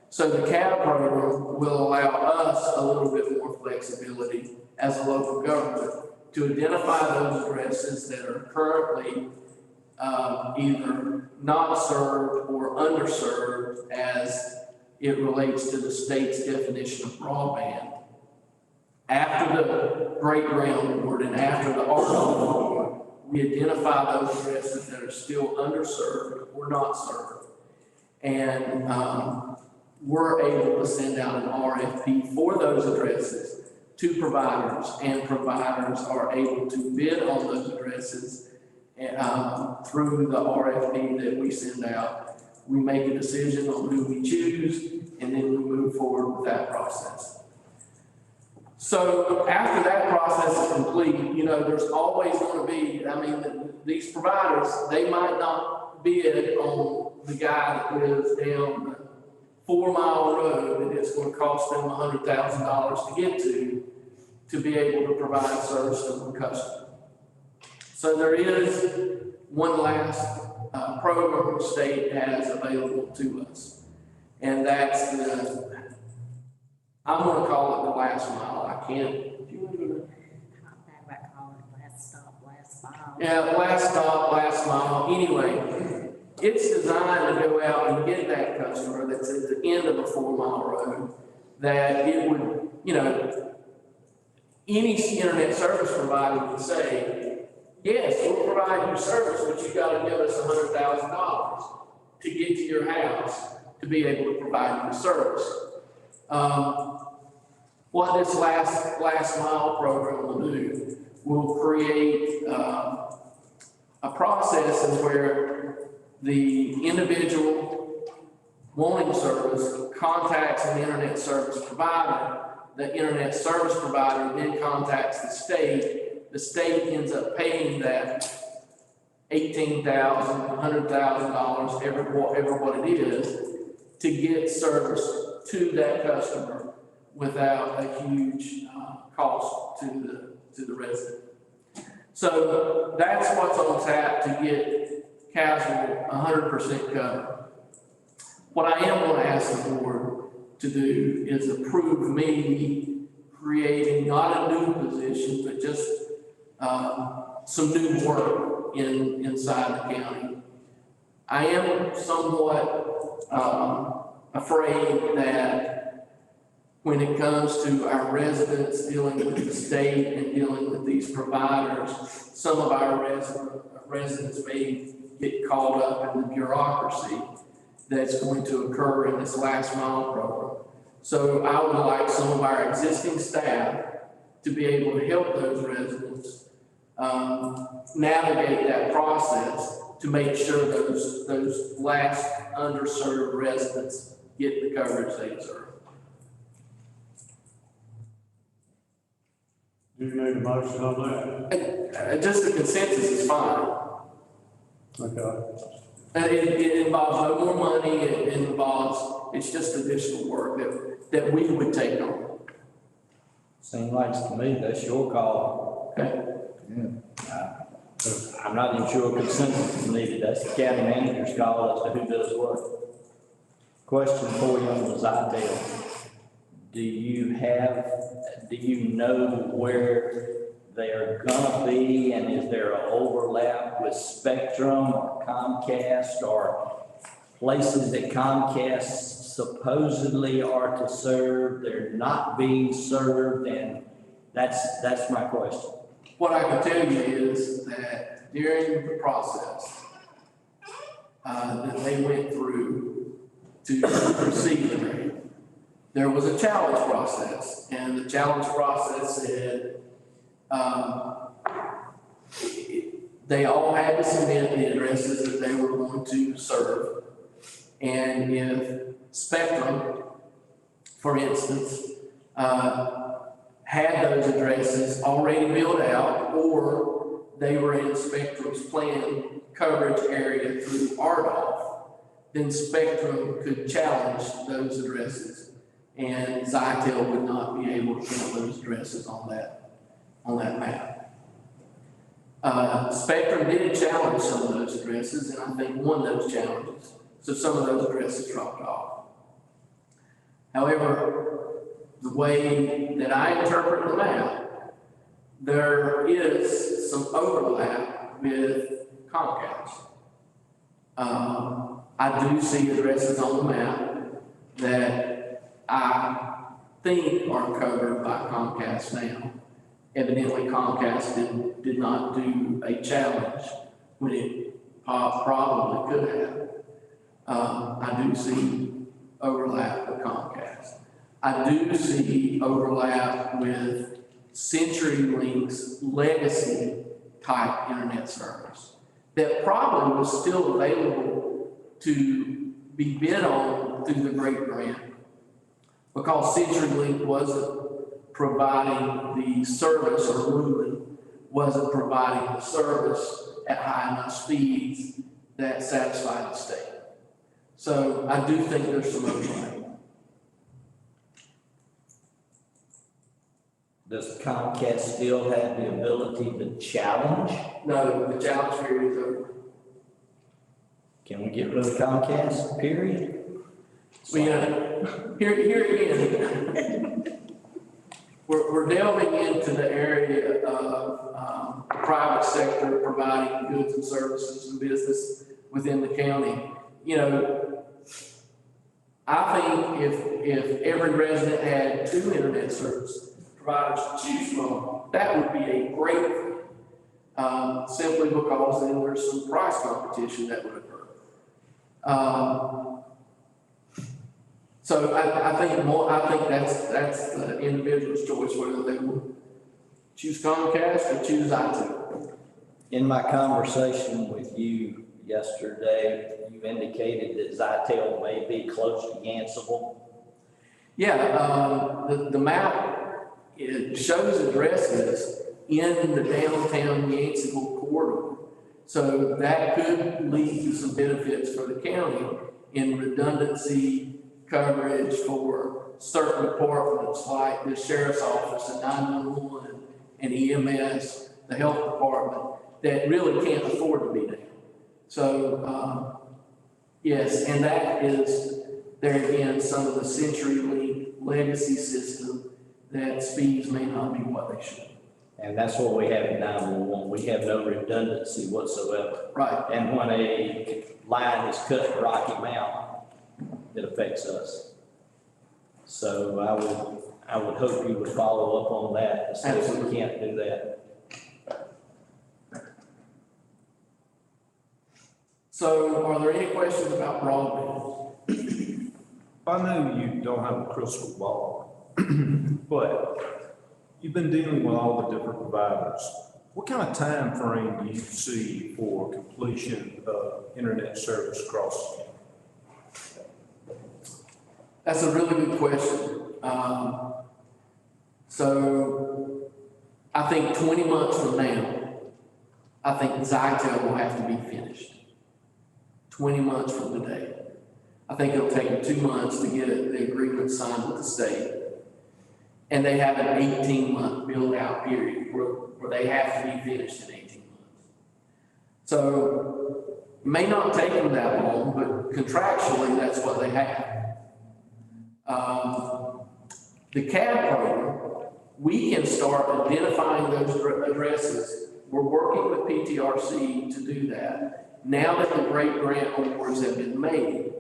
So the CAB program will allow us a little bit more flexibility as a local government to identify those addresses that are currently either not served or underserved as it relates to the state's definition of broadband. After the Great Grant Award and after the ARPA Award, we identify those addresses that are still underserved or not served. And we're able to send out an RFP for those addresses to providers, and providers are able to bid on those addresses through the RFP that we send out. We make a decision on who we choose, and then we move forward with that process. So after that process is complete, you know, there's always going to be, I mean, these providers, they might not bid on the guy that lives down the 4-mile road that it's going to cost them $100,000 to get to be able to provide service to the customer. So there is one last program the state has available to us, and that's I'm going to call it the last mile. I can't. Last stop, last mile. Yeah, last stop, last mile. Anyway, it's designed to go out and get that customer that's at the end of a 4-mile road, that it would, you know, any internet service provider would say, yes, we'll provide you service, but you've got to give us $100,000 to get to your house to be able to provide you service. What this last mile program will do, will create a process where the individual wanting service contacts an internet service provider. The internet service provider then contacts the state. The state ends up paying that $18,000, $100,000, ever what it is, to get service to that customer without a huge cost to the resident. So that's what's on tap to get Caswell 100% covered. What I am going to ask the board to do is approve me creating not a new position, but just some new work inside the county. I am somewhat afraid that when it comes to our residents dealing with the state and dealing with these providers, some of our residents may get caught up in the bureaucracy that's going to occur in this last mile program. So I would like some of our existing staff to be able to help those residents navigate that process to make sure those last underserved residents get the coverage they deserve. Do you need a motion on that? Just the consensus is fine. Okay. And it involves no more money, it involves, it's just additional work that we would take on. Seems like to me that's your call. Okay? I'm not even sure consensus is needed. That's the county manager's call as to who does what. Question for you on the Zytel. Do you know where they're gonna be, and is there an overlap with Spectrum or Comcast or places that Comcast supposedly are to serve, they're not being served, and that's my question. What I can tell you is that during the process that they went through to receive the grant, there was a challenge process, and the challenge process said they all had to submit the addresses that they were going to serve. And if Spectrum, for instance, had those addresses already built out, or they were in Spectrum's planned coverage area through RDOF, then Spectrum could challenge those addresses, and Zytel would not be able to count those addresses on that map. Spectrum did challenge some of those addresses, and I think won those challenges. So some of those addresses dropped off. However, the way that I interpret the map, there is some overlap with Comcast. I do see addresses on the map that I think are covered by Comcast now. Evidently, Comcast did not do a challenge when it probably could have. I do see overlap with Comcast. I do see overlap with CenturyLink's legacy type internet service that probably was still available to be bid on through the Great Grant, because CenturyLink wasn't providing the service, or Lumen wasn't providing the service at high enough speeds that satisfied the state. So I do think there's some overlap. Does Comcast still have the ability to challenge? No, the challenge period is over. Can we get rid of Comcast, period? So, here again, we're delving into the area of private sector providing goods and services and business within the county. I think if every resident had 2 internet service providers to choose from, that would be a great thing. Simply because then there's some price competition that would occur. So I think that's the individual's choice, whether they will choose Comcast or choose IT. In my conversation with you yesterday, you indicated that Zytel may be close to Yanceyville. Yeah, the map, it shows addresses in the downtown Yanceyville corridor. So that could lead to some benefits for the county in redundancy coverage for certain departments like the sheriff's office and 911 and EMS, the health department, that really can't afford to be down. So, yes, and that is, there again, some of the CenturyLink legacy system that speeds may not be what they should. And that's what we have in 911. We have no redundancy whatsoever. Right. And when a line is cut in Rocky Mountain, it affects us. So I would hope you would follow up on that and say if we can't do that. So are there any questions about broadband? I know you don't have a crystal ball, but you've been dealing with all the different providers. What kind of time frame do you see for completion of internet service across? That's a really good question. So I think 20 months from now, I think Zytel will have to be finished. 20 months from today. I think it'll take them 2 months to get the agreement signed with the state. And they have an 18-month build-out period where they have to be finished in 18 months. So it may not take them that long, but contractually, that's what they have. The CAD program, we can start identifying those addresses. We're working with PTRC to do that. Now that the great grant awards have been made,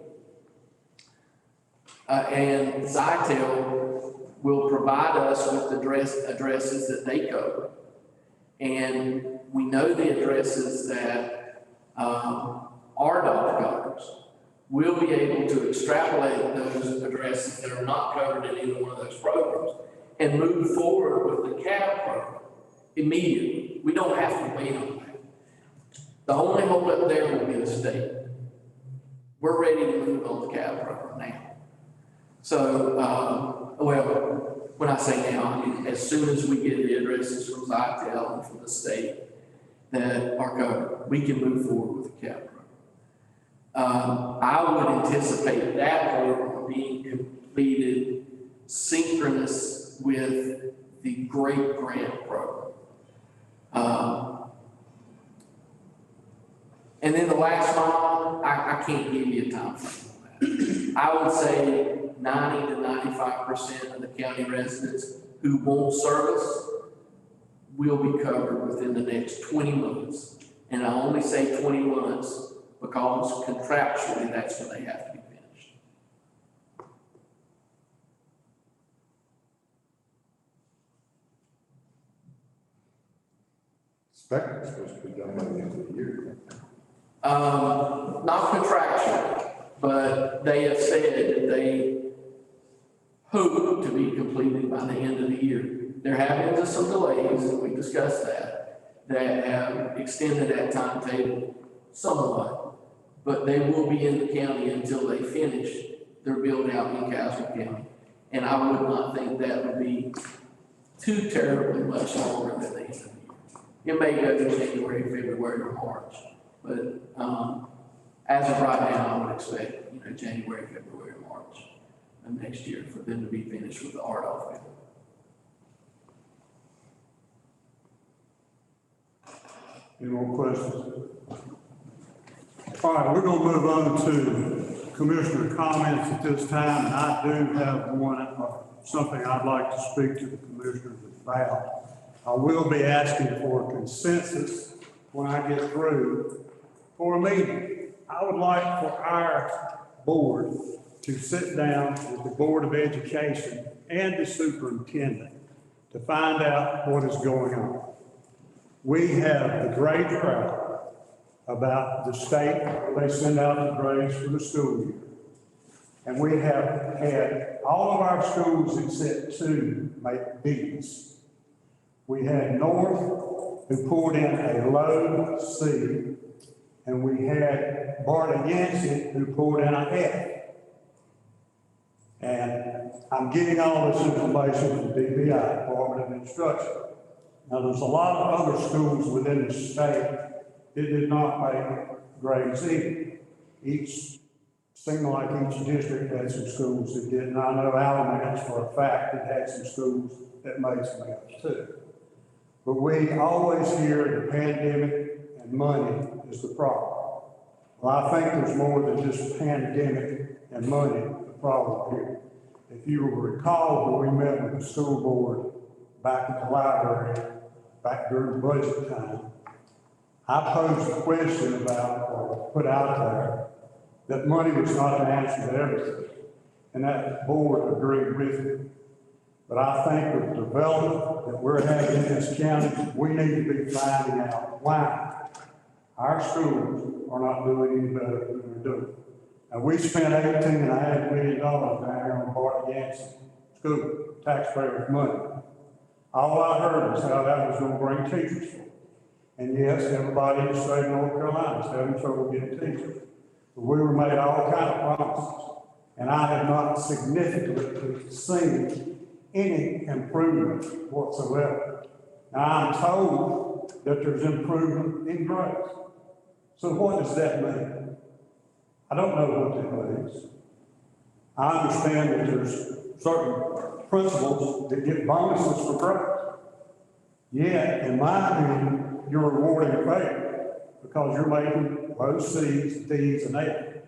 and Zytel will provide us with addresses that they cover. And we know the addresses that RDOF covers. We'll be able to extrapolate those addresses that are not covered in either one of those programs and move forward with the CAB program immediately. We don't have to wait on that. The only holdup there will be the state. We're ready to move on the CAB program now. So, well, when I say now, I mean, as soon as we get the addresses from Zytel and from the state that are covered, we can move forward with the CAB program. I would anticipate that program being completed synchronous with the great grant program. And then the last mile, I can't give you a time frame on that. I would say 90 to 95% of the county residents who want service will be covered within the next 20 months. And I only say 20 months because contractually that's when they have to be finished. Spectrum's supposed to be done by the end of the year. Not contractually, but they have said that they hope to be completed by the end of the year. There have been some delays, and we discussed that have extended that timetable somewhat, but they will be in the county until they finish their build out in Castle County. And I would not think that would be too terribly much longer than the end of the year. It may go to January, February, or March, but as of right now, I would expect, January, February, or March of next year for them to be finished with the RDOF bill. Any more questions? All right, we're going to move on to commissioner comments at this time, and I do have something I'd like to speak to the commissioners about. I will be asking for a consensus when I get through for a meeting. I would like for our board to sit down with the Board of Education and the superintendent to find out what is going on. We have the grade crowd about the state, they send out the grades for the school year. And we have had all of our schools except 2 make B's. We had North, who pulled in a low C, and we had Barton Yancey, who pulled in a F. And I'm getting all this information from DBI, Department of Instruction. Now, there's a lot of other schools within the state that did not make grades either. Each seemed like each district had some schools that did, and I know Alamance for a fact that had some schools that made some efforts too. But we always hear the pandemic and money is the problem. Well, I think there's more than just pandemic and money the problem here. If you will recall, when we met with the school board back in the library, back during budget time, I posed a question about, or put out there, that money was not the answer to everything. And that board agreed with me. But I think with the development that we're having in this county, we need to be finding out why our schools are not doing any better than they're doing. And we spent $18.5 million down here on Bart Yancey School, taxpayers' money. All I heard was how that was gonna bring teachers. And yes, everybody in the state of North Carolina is having trouble getting teachers. But we were made all kind of promises. And I have not significantly seen any improvement whatsoever. Now, I'm told that there's improvement in growth. So what does that mean? I don't know what that means. I understand that there's certain principals that get bonuses for growth. Yet, in my opinion, you're rewarding failure because you're making low C's, D's, and F's.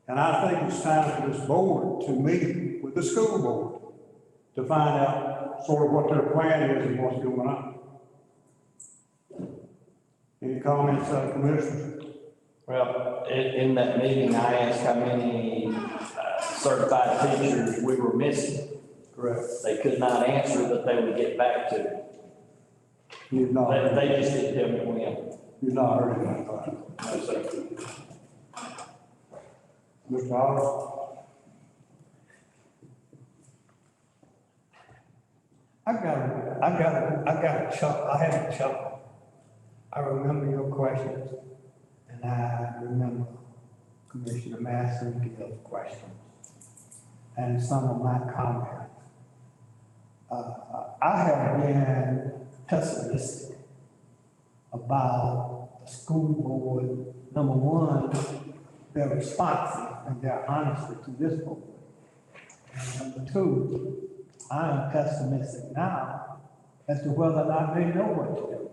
And I think it's time for this board to meet with the school board to find out sort of what their plan is and what's going on. Any comments, Commissioners? Well, in that meeting, I asked how many certified teachers we were missing. Correct. They could not answer, but they would get back to me. You've not, They just didn't tell me when. you've not heard anything about it. No, sir. Mr. Hobbs? I got a chuckle. I had a chuckle. I remember your questions, and I remember Commissioner Massey's questions, and some of my comments. I have been pessimistic about the school board. Number one, their responsive and their honesty to this board. And number two, I am pessimistic now as to whether or not they know what to do.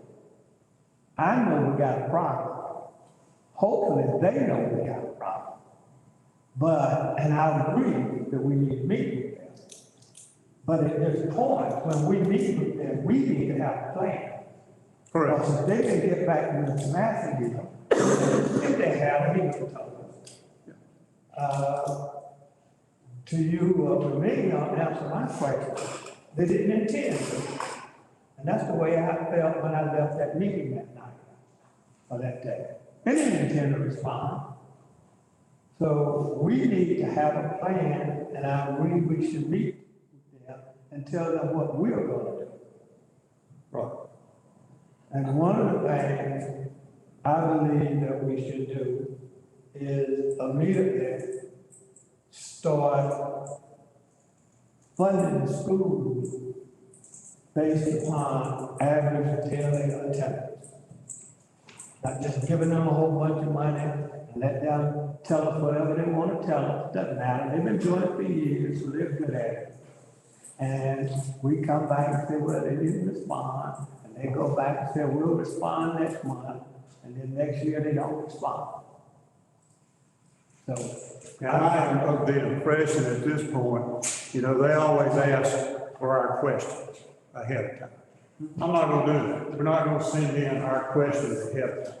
I know we got a problem. Hopefully they know we got a problem. But, and I agree that we need to meet with them. But at this point, when we meet with them, we need to have a plan. Correct. Because if they can get back to Mr. Massey, if they have, he can tell us. To you, to me, I'll answer my question. They didn't intend to. And that's the way I felt when I left that meeting that night, or that day. They didn't intend to respond. So we need to have a plan, and I agree we should meet with them and tell them what we're gonna do. Right. And one of the things I believe that we should do is immediately start funding the schools based upon average daily attendance. Not just giving them a whole bunch of money and let them tell us whatever they want to tell us. Doesn't matter. They've been doing it for years, so they're good at it. And we come back and say, well, they didn't respond. And they go back and say, we'll respond next month. And then next year they don't respond. So, Now, I am of the impression at this point, you know, they always ask for our questions ahead of time. I'm not gonna do that. We're not gonna send in our questions ahead of time.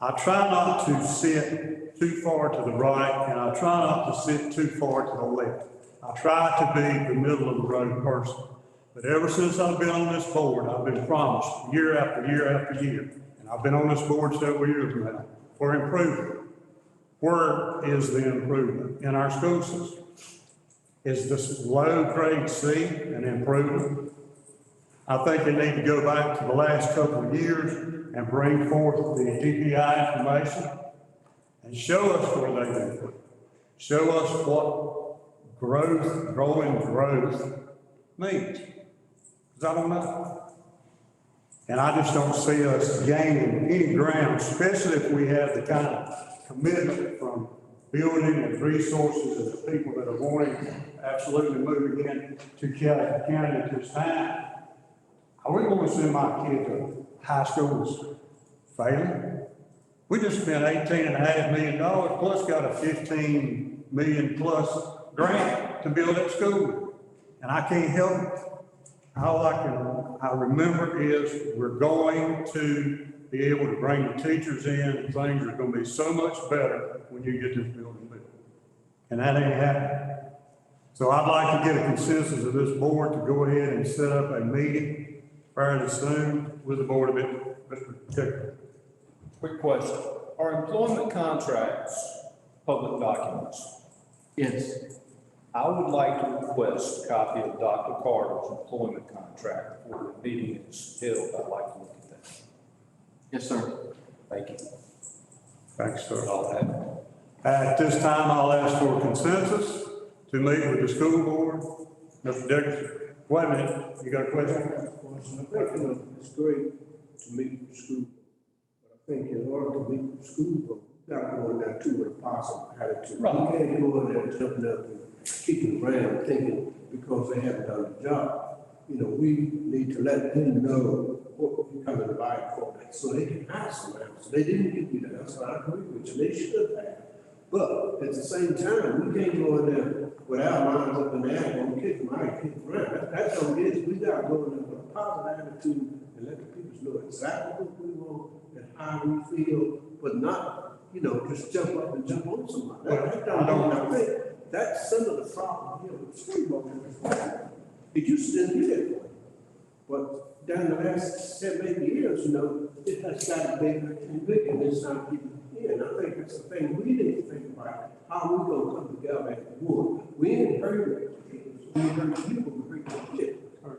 I try not to sit too far to the right, and I try not to sit too far to the left. I try to be the middle of the road person. But ever since I've been on this board, I've been promised year after year after year, and I've been on this board several years now, for improvement. Where is the improvement in our school system? Is this low grade C an improvement? I think they need to go back to the last couple of years and bring forth the GPI information and show us where they've improved. Show us what growing growth means. Because I don't know. And I just don't see us gaining any ground, especially if we have the kind of commitment from building and resources and the people that are wanting absolutely moving in to California County at this time. Are we going to send my kid to high schools failing? We just spent $18.5 million plus got a 15 million plus grant to build that school. And I can't help it. All I remember is we're going to be able to bring the teachers in, and things are going to be so much better when you get this building built. And that ain't happening. So I'd like to get a consensus of this board to go ahead and set up a meeting fairly soon with the Board of Ed, Mr. Tickler. Quick question. Are employment contracts public documents? Yes. I would like to request a copy of Dr. Carter's employment contract before the meeting is held. I'd like to look at that. Yes, sir. Thank you. Thanks, sir. That's all I have. At this time, I'll ask for consensus to meet with the school board. Mr. Dickerson, wait a minute, you got a question? I think, it's great to meet with the school, but I think in order to meet with the school, we got to go in there too with a positive attitude. Right. We can't go in there jumping up and kicking around thinking because they haven't done the job. You know, we need to let them know what we're coming to buy for, so they can hire somebody else. They didn't give you that, that's what I agree with you, they should have. But at the same time, we can't go in there with our minds up in the air, and kick them out, kick them around. That's what it is. We got to go in there with a positive attitude and let the people know exactly what we want and how we feel, but not, you know, just jump up and jump on somebody. I think that's some of the problem here with the school board. It used to be that way, but down the last 7, 8 years, you know, it has gotten bigger and bigger, and it's not getting here. And I think that's the thing we need to think about, how we gonna come together as one. We ain't hurting the kids, we ain't hurting people, we hurt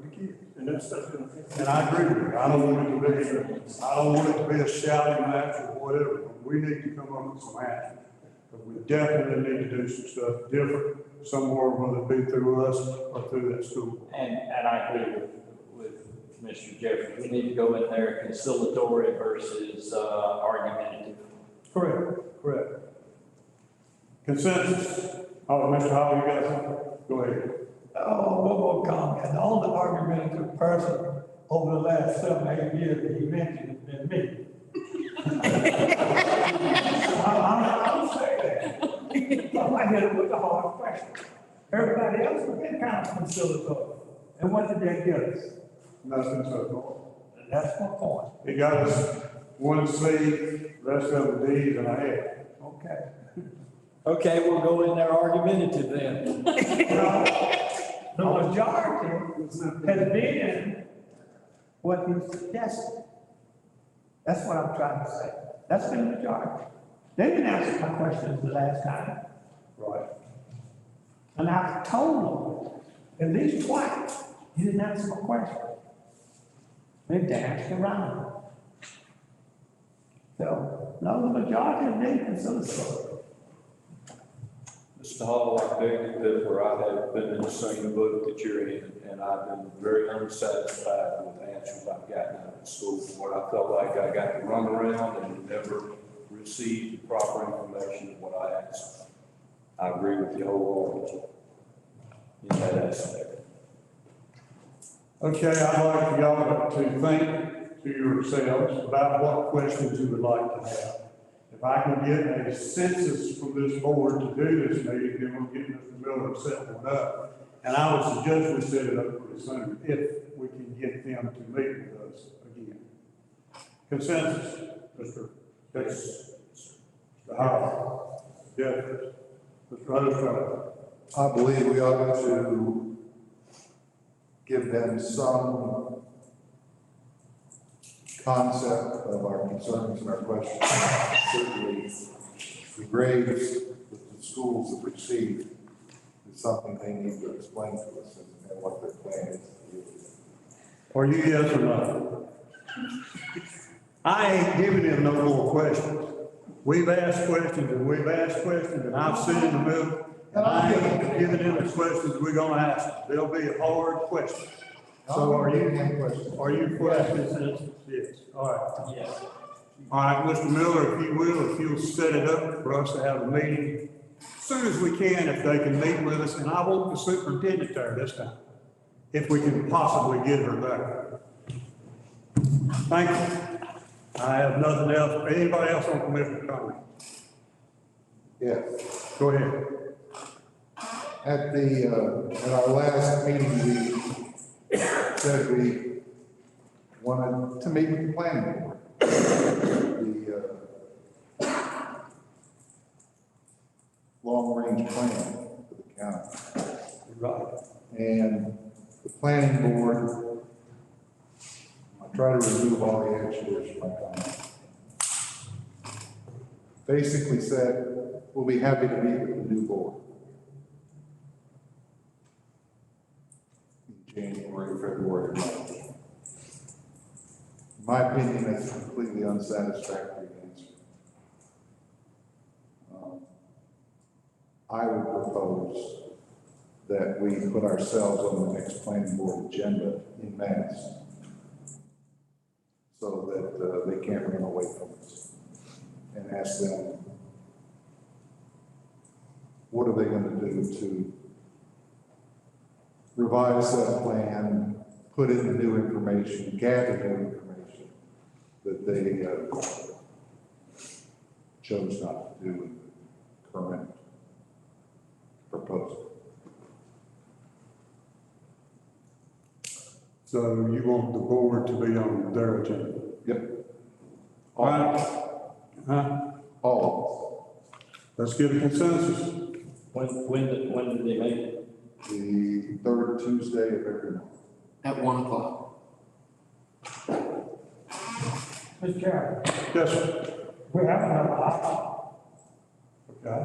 the kids. And that's not gonna happen. And I agree with you. I don't want it to be a shouting match or whatever. We need to come up with some action. But we definitely need to do some stuff different somewhere, whether it be through us or through that school. And I agree with Mr. Jeffrey. We need to go in there conciliatory versus argumentative. Correct. Consensus. Oh, Mr. Howell, you got something? Go ahead. Oh, one more comment. The only argumentative person over the last 7, 8 years that he mentioned has been me. I'll say that. I hit it with a hard question. Everybody else has been kind of conciliatory. And what did they get us? Nothing so far. That's my point. He got us 1 C, rest of the D's and a half. Okay. Okay, we'll go in there argumentative then. The majority has been what you suggested. That's what I'm trying to say. That's been the majority. They didn't answer my questions the last time. Right. And I told them, at least twice, you didn't answer my question. They danced around. So, no, the majority of them conciliatory. Mr. Hall, I beg to differ. I have been in the same boat that you're in, and I've been very unsatisfied with the answers I've gotten out of the school board. I felt like I got to run around and never received the proper information of what I asked. I agree with you wholeheartedly in that aspect. Okay, I'd like for y'all to think to yourselves about what questions you would like to have. If I can get a census from this board to do this meeting, then we'll get Mr. Miller to set one up. And I would suggest we set it up pretty soon, if we can get them to meet with us again. Consensus, Mr. Davis, Mr. Howard, Jeffers, Mr. Rutherford. I believe we ought to give them some concept of our concerns and our questions. Certainly, the grades that the schools have received is something they need to explain to us and what their plan is to do. Are you yes or no? I ain't giving them no more questions. We've asked questions and we've asked questions, and I've sit in the middle, and I ain't giving them the questions we're gonna ask them. They'll be hard questions. So are you for that consensus? Yes, all right. Yes. All right, Mr. Miller, if you will, if you'll set it up for us to have a meeting as soon as we can, if they can meet with us, and I want the superintendent there this time, if we can possibly get her there. Thank you. I have nothing else. Anybody else on commission comment? Yes. Go ahead. At our last meeting, we said we wanted to meet with the planning board. The long-range plan for the county. Right. And the planning board, I try to remove all the extras from my comment. Basically said, we'll be happy to meet with the new board in January, February, March. In my opinion, that's a completely unsatisfactory answer. I would propose that we put ourselves on the next planning board agenda in mass so that they can't run away from us, and ask them, what are they going to do to revise that plan, put in the new information, gather new information that they chose not to do in the current proposal. So you want the board to be on their agenda? Yep. All right. Huh? All Let's get a consensus. When did they make it? the third Tuesday of every month. At 1 o'clock. Mr. Chairman, Yes, sir. we have another option. Okay.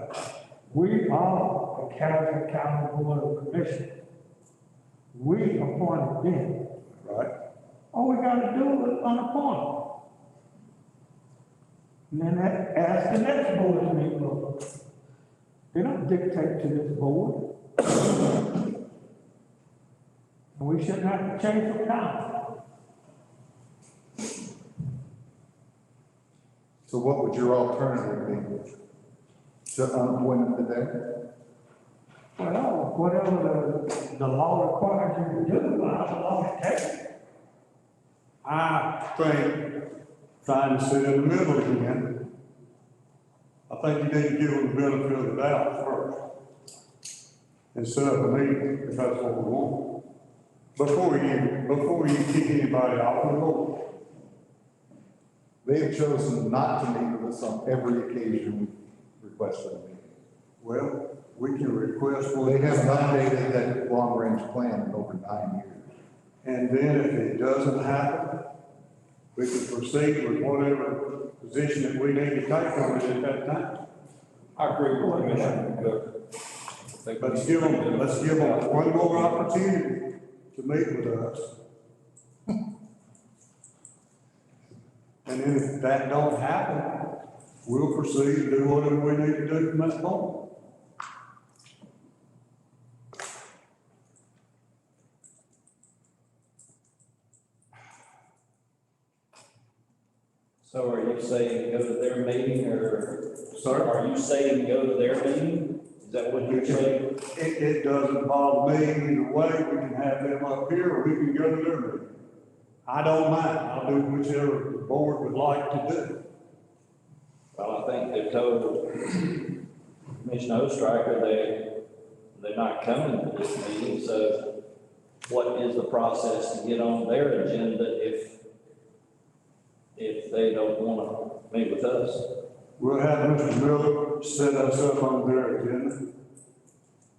We are the Carrollton County Board of Commissioners. We appointed them. Right. All we gotta do is unappoint them. And then ask the next board to meet with them. They don't dictate to this board. And we shouldn't have to change the time. So what would your alternative be? To unappoint them today? Well, whatever the law requires you to do, I don't know, take. I think trying to sit in the middle again, I think you need to give them the benefit of the doubt first. And set up a meeting, if that's what we want. Before you kick anybody off the board. They have chosen not to meet with us on every occasion we requested a meeting. Well, we can request one. They haven't updated that long-range plan in over 9 years. And then if it doesn't happen, we can proceed with whatever position that we need to take on it at that time. I agree with Commissioner McGovern. Let's give them one more opportunity to meet with us. And then if that don't happen, we'll proceed to do whatever we need to do from that point. So are you saying go to their meeting, or Sir? are you saying go to their meeting? Is that what you're saying? It doesn't bother me either way. We can have them up here or we can go to their meeting. I don't mind. I'll do whichever the board would like to do. Well, I think they told Commissioner Ostriker they're not coming to this meeting, so what is the process to get on their agenda if they don't want to meet with us? We'll have Mr. Miller set us up on their agenda.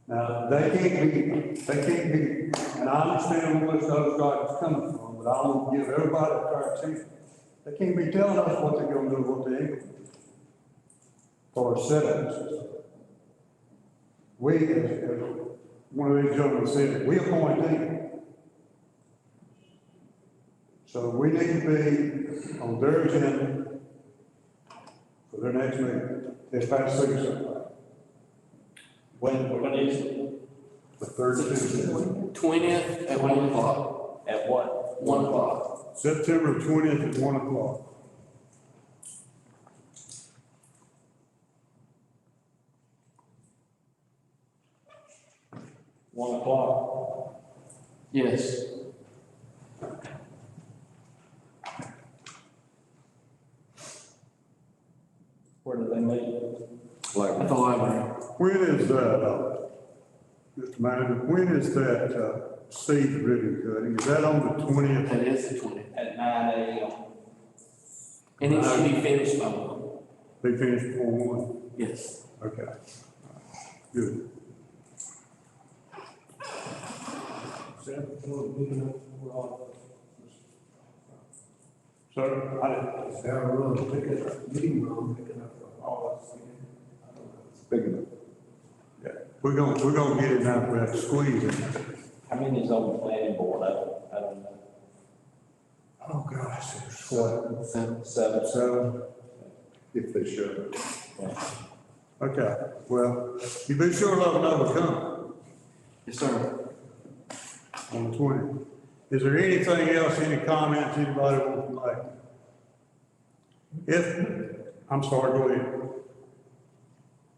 Now, they can't be, and I understand where Mr. Ostrike is coming from, but I want to give everybody a fair chance. They can't be telling us what they're gonna do, what they ain't gonna do. For setups. We, as one of these gentlemen said, we appoint them. So we need to be on their agenda for their next meeting, if that's successful. When is it? The third Tuesday. 20th at 1 o'clock. At what? 1 o'clock. September 20th at 1 o'clock. 1 o'clock. Yes. Where do they meet? At the library. When is that, Mr. Manager, when is that, seed ribbon cutting? Is that on the 20th? That is the 20th. At 9 a.m. And it should be finished by 1. They finished before 1? Yes. Okay. Good. Sir, I didn't. Sarah Road, picking up, meeting room, picking up all that. It's big enough. Yeah, we're gonna get it now, we have to squeeze it. How many is on the planning board? I don't know. Oh, gosh, it's what, 7. 7. so, If they should. okay, well, you be sure let them know we're coming Yes, sir. on the 20th. Is there anything else, any comments anybody wants to make? I'm sorry, go ahead.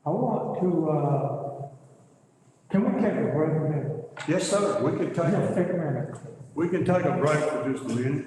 I want to, can we take a break a minute? Yes, sir, we can Just take a minute. we can take a break for just a minute.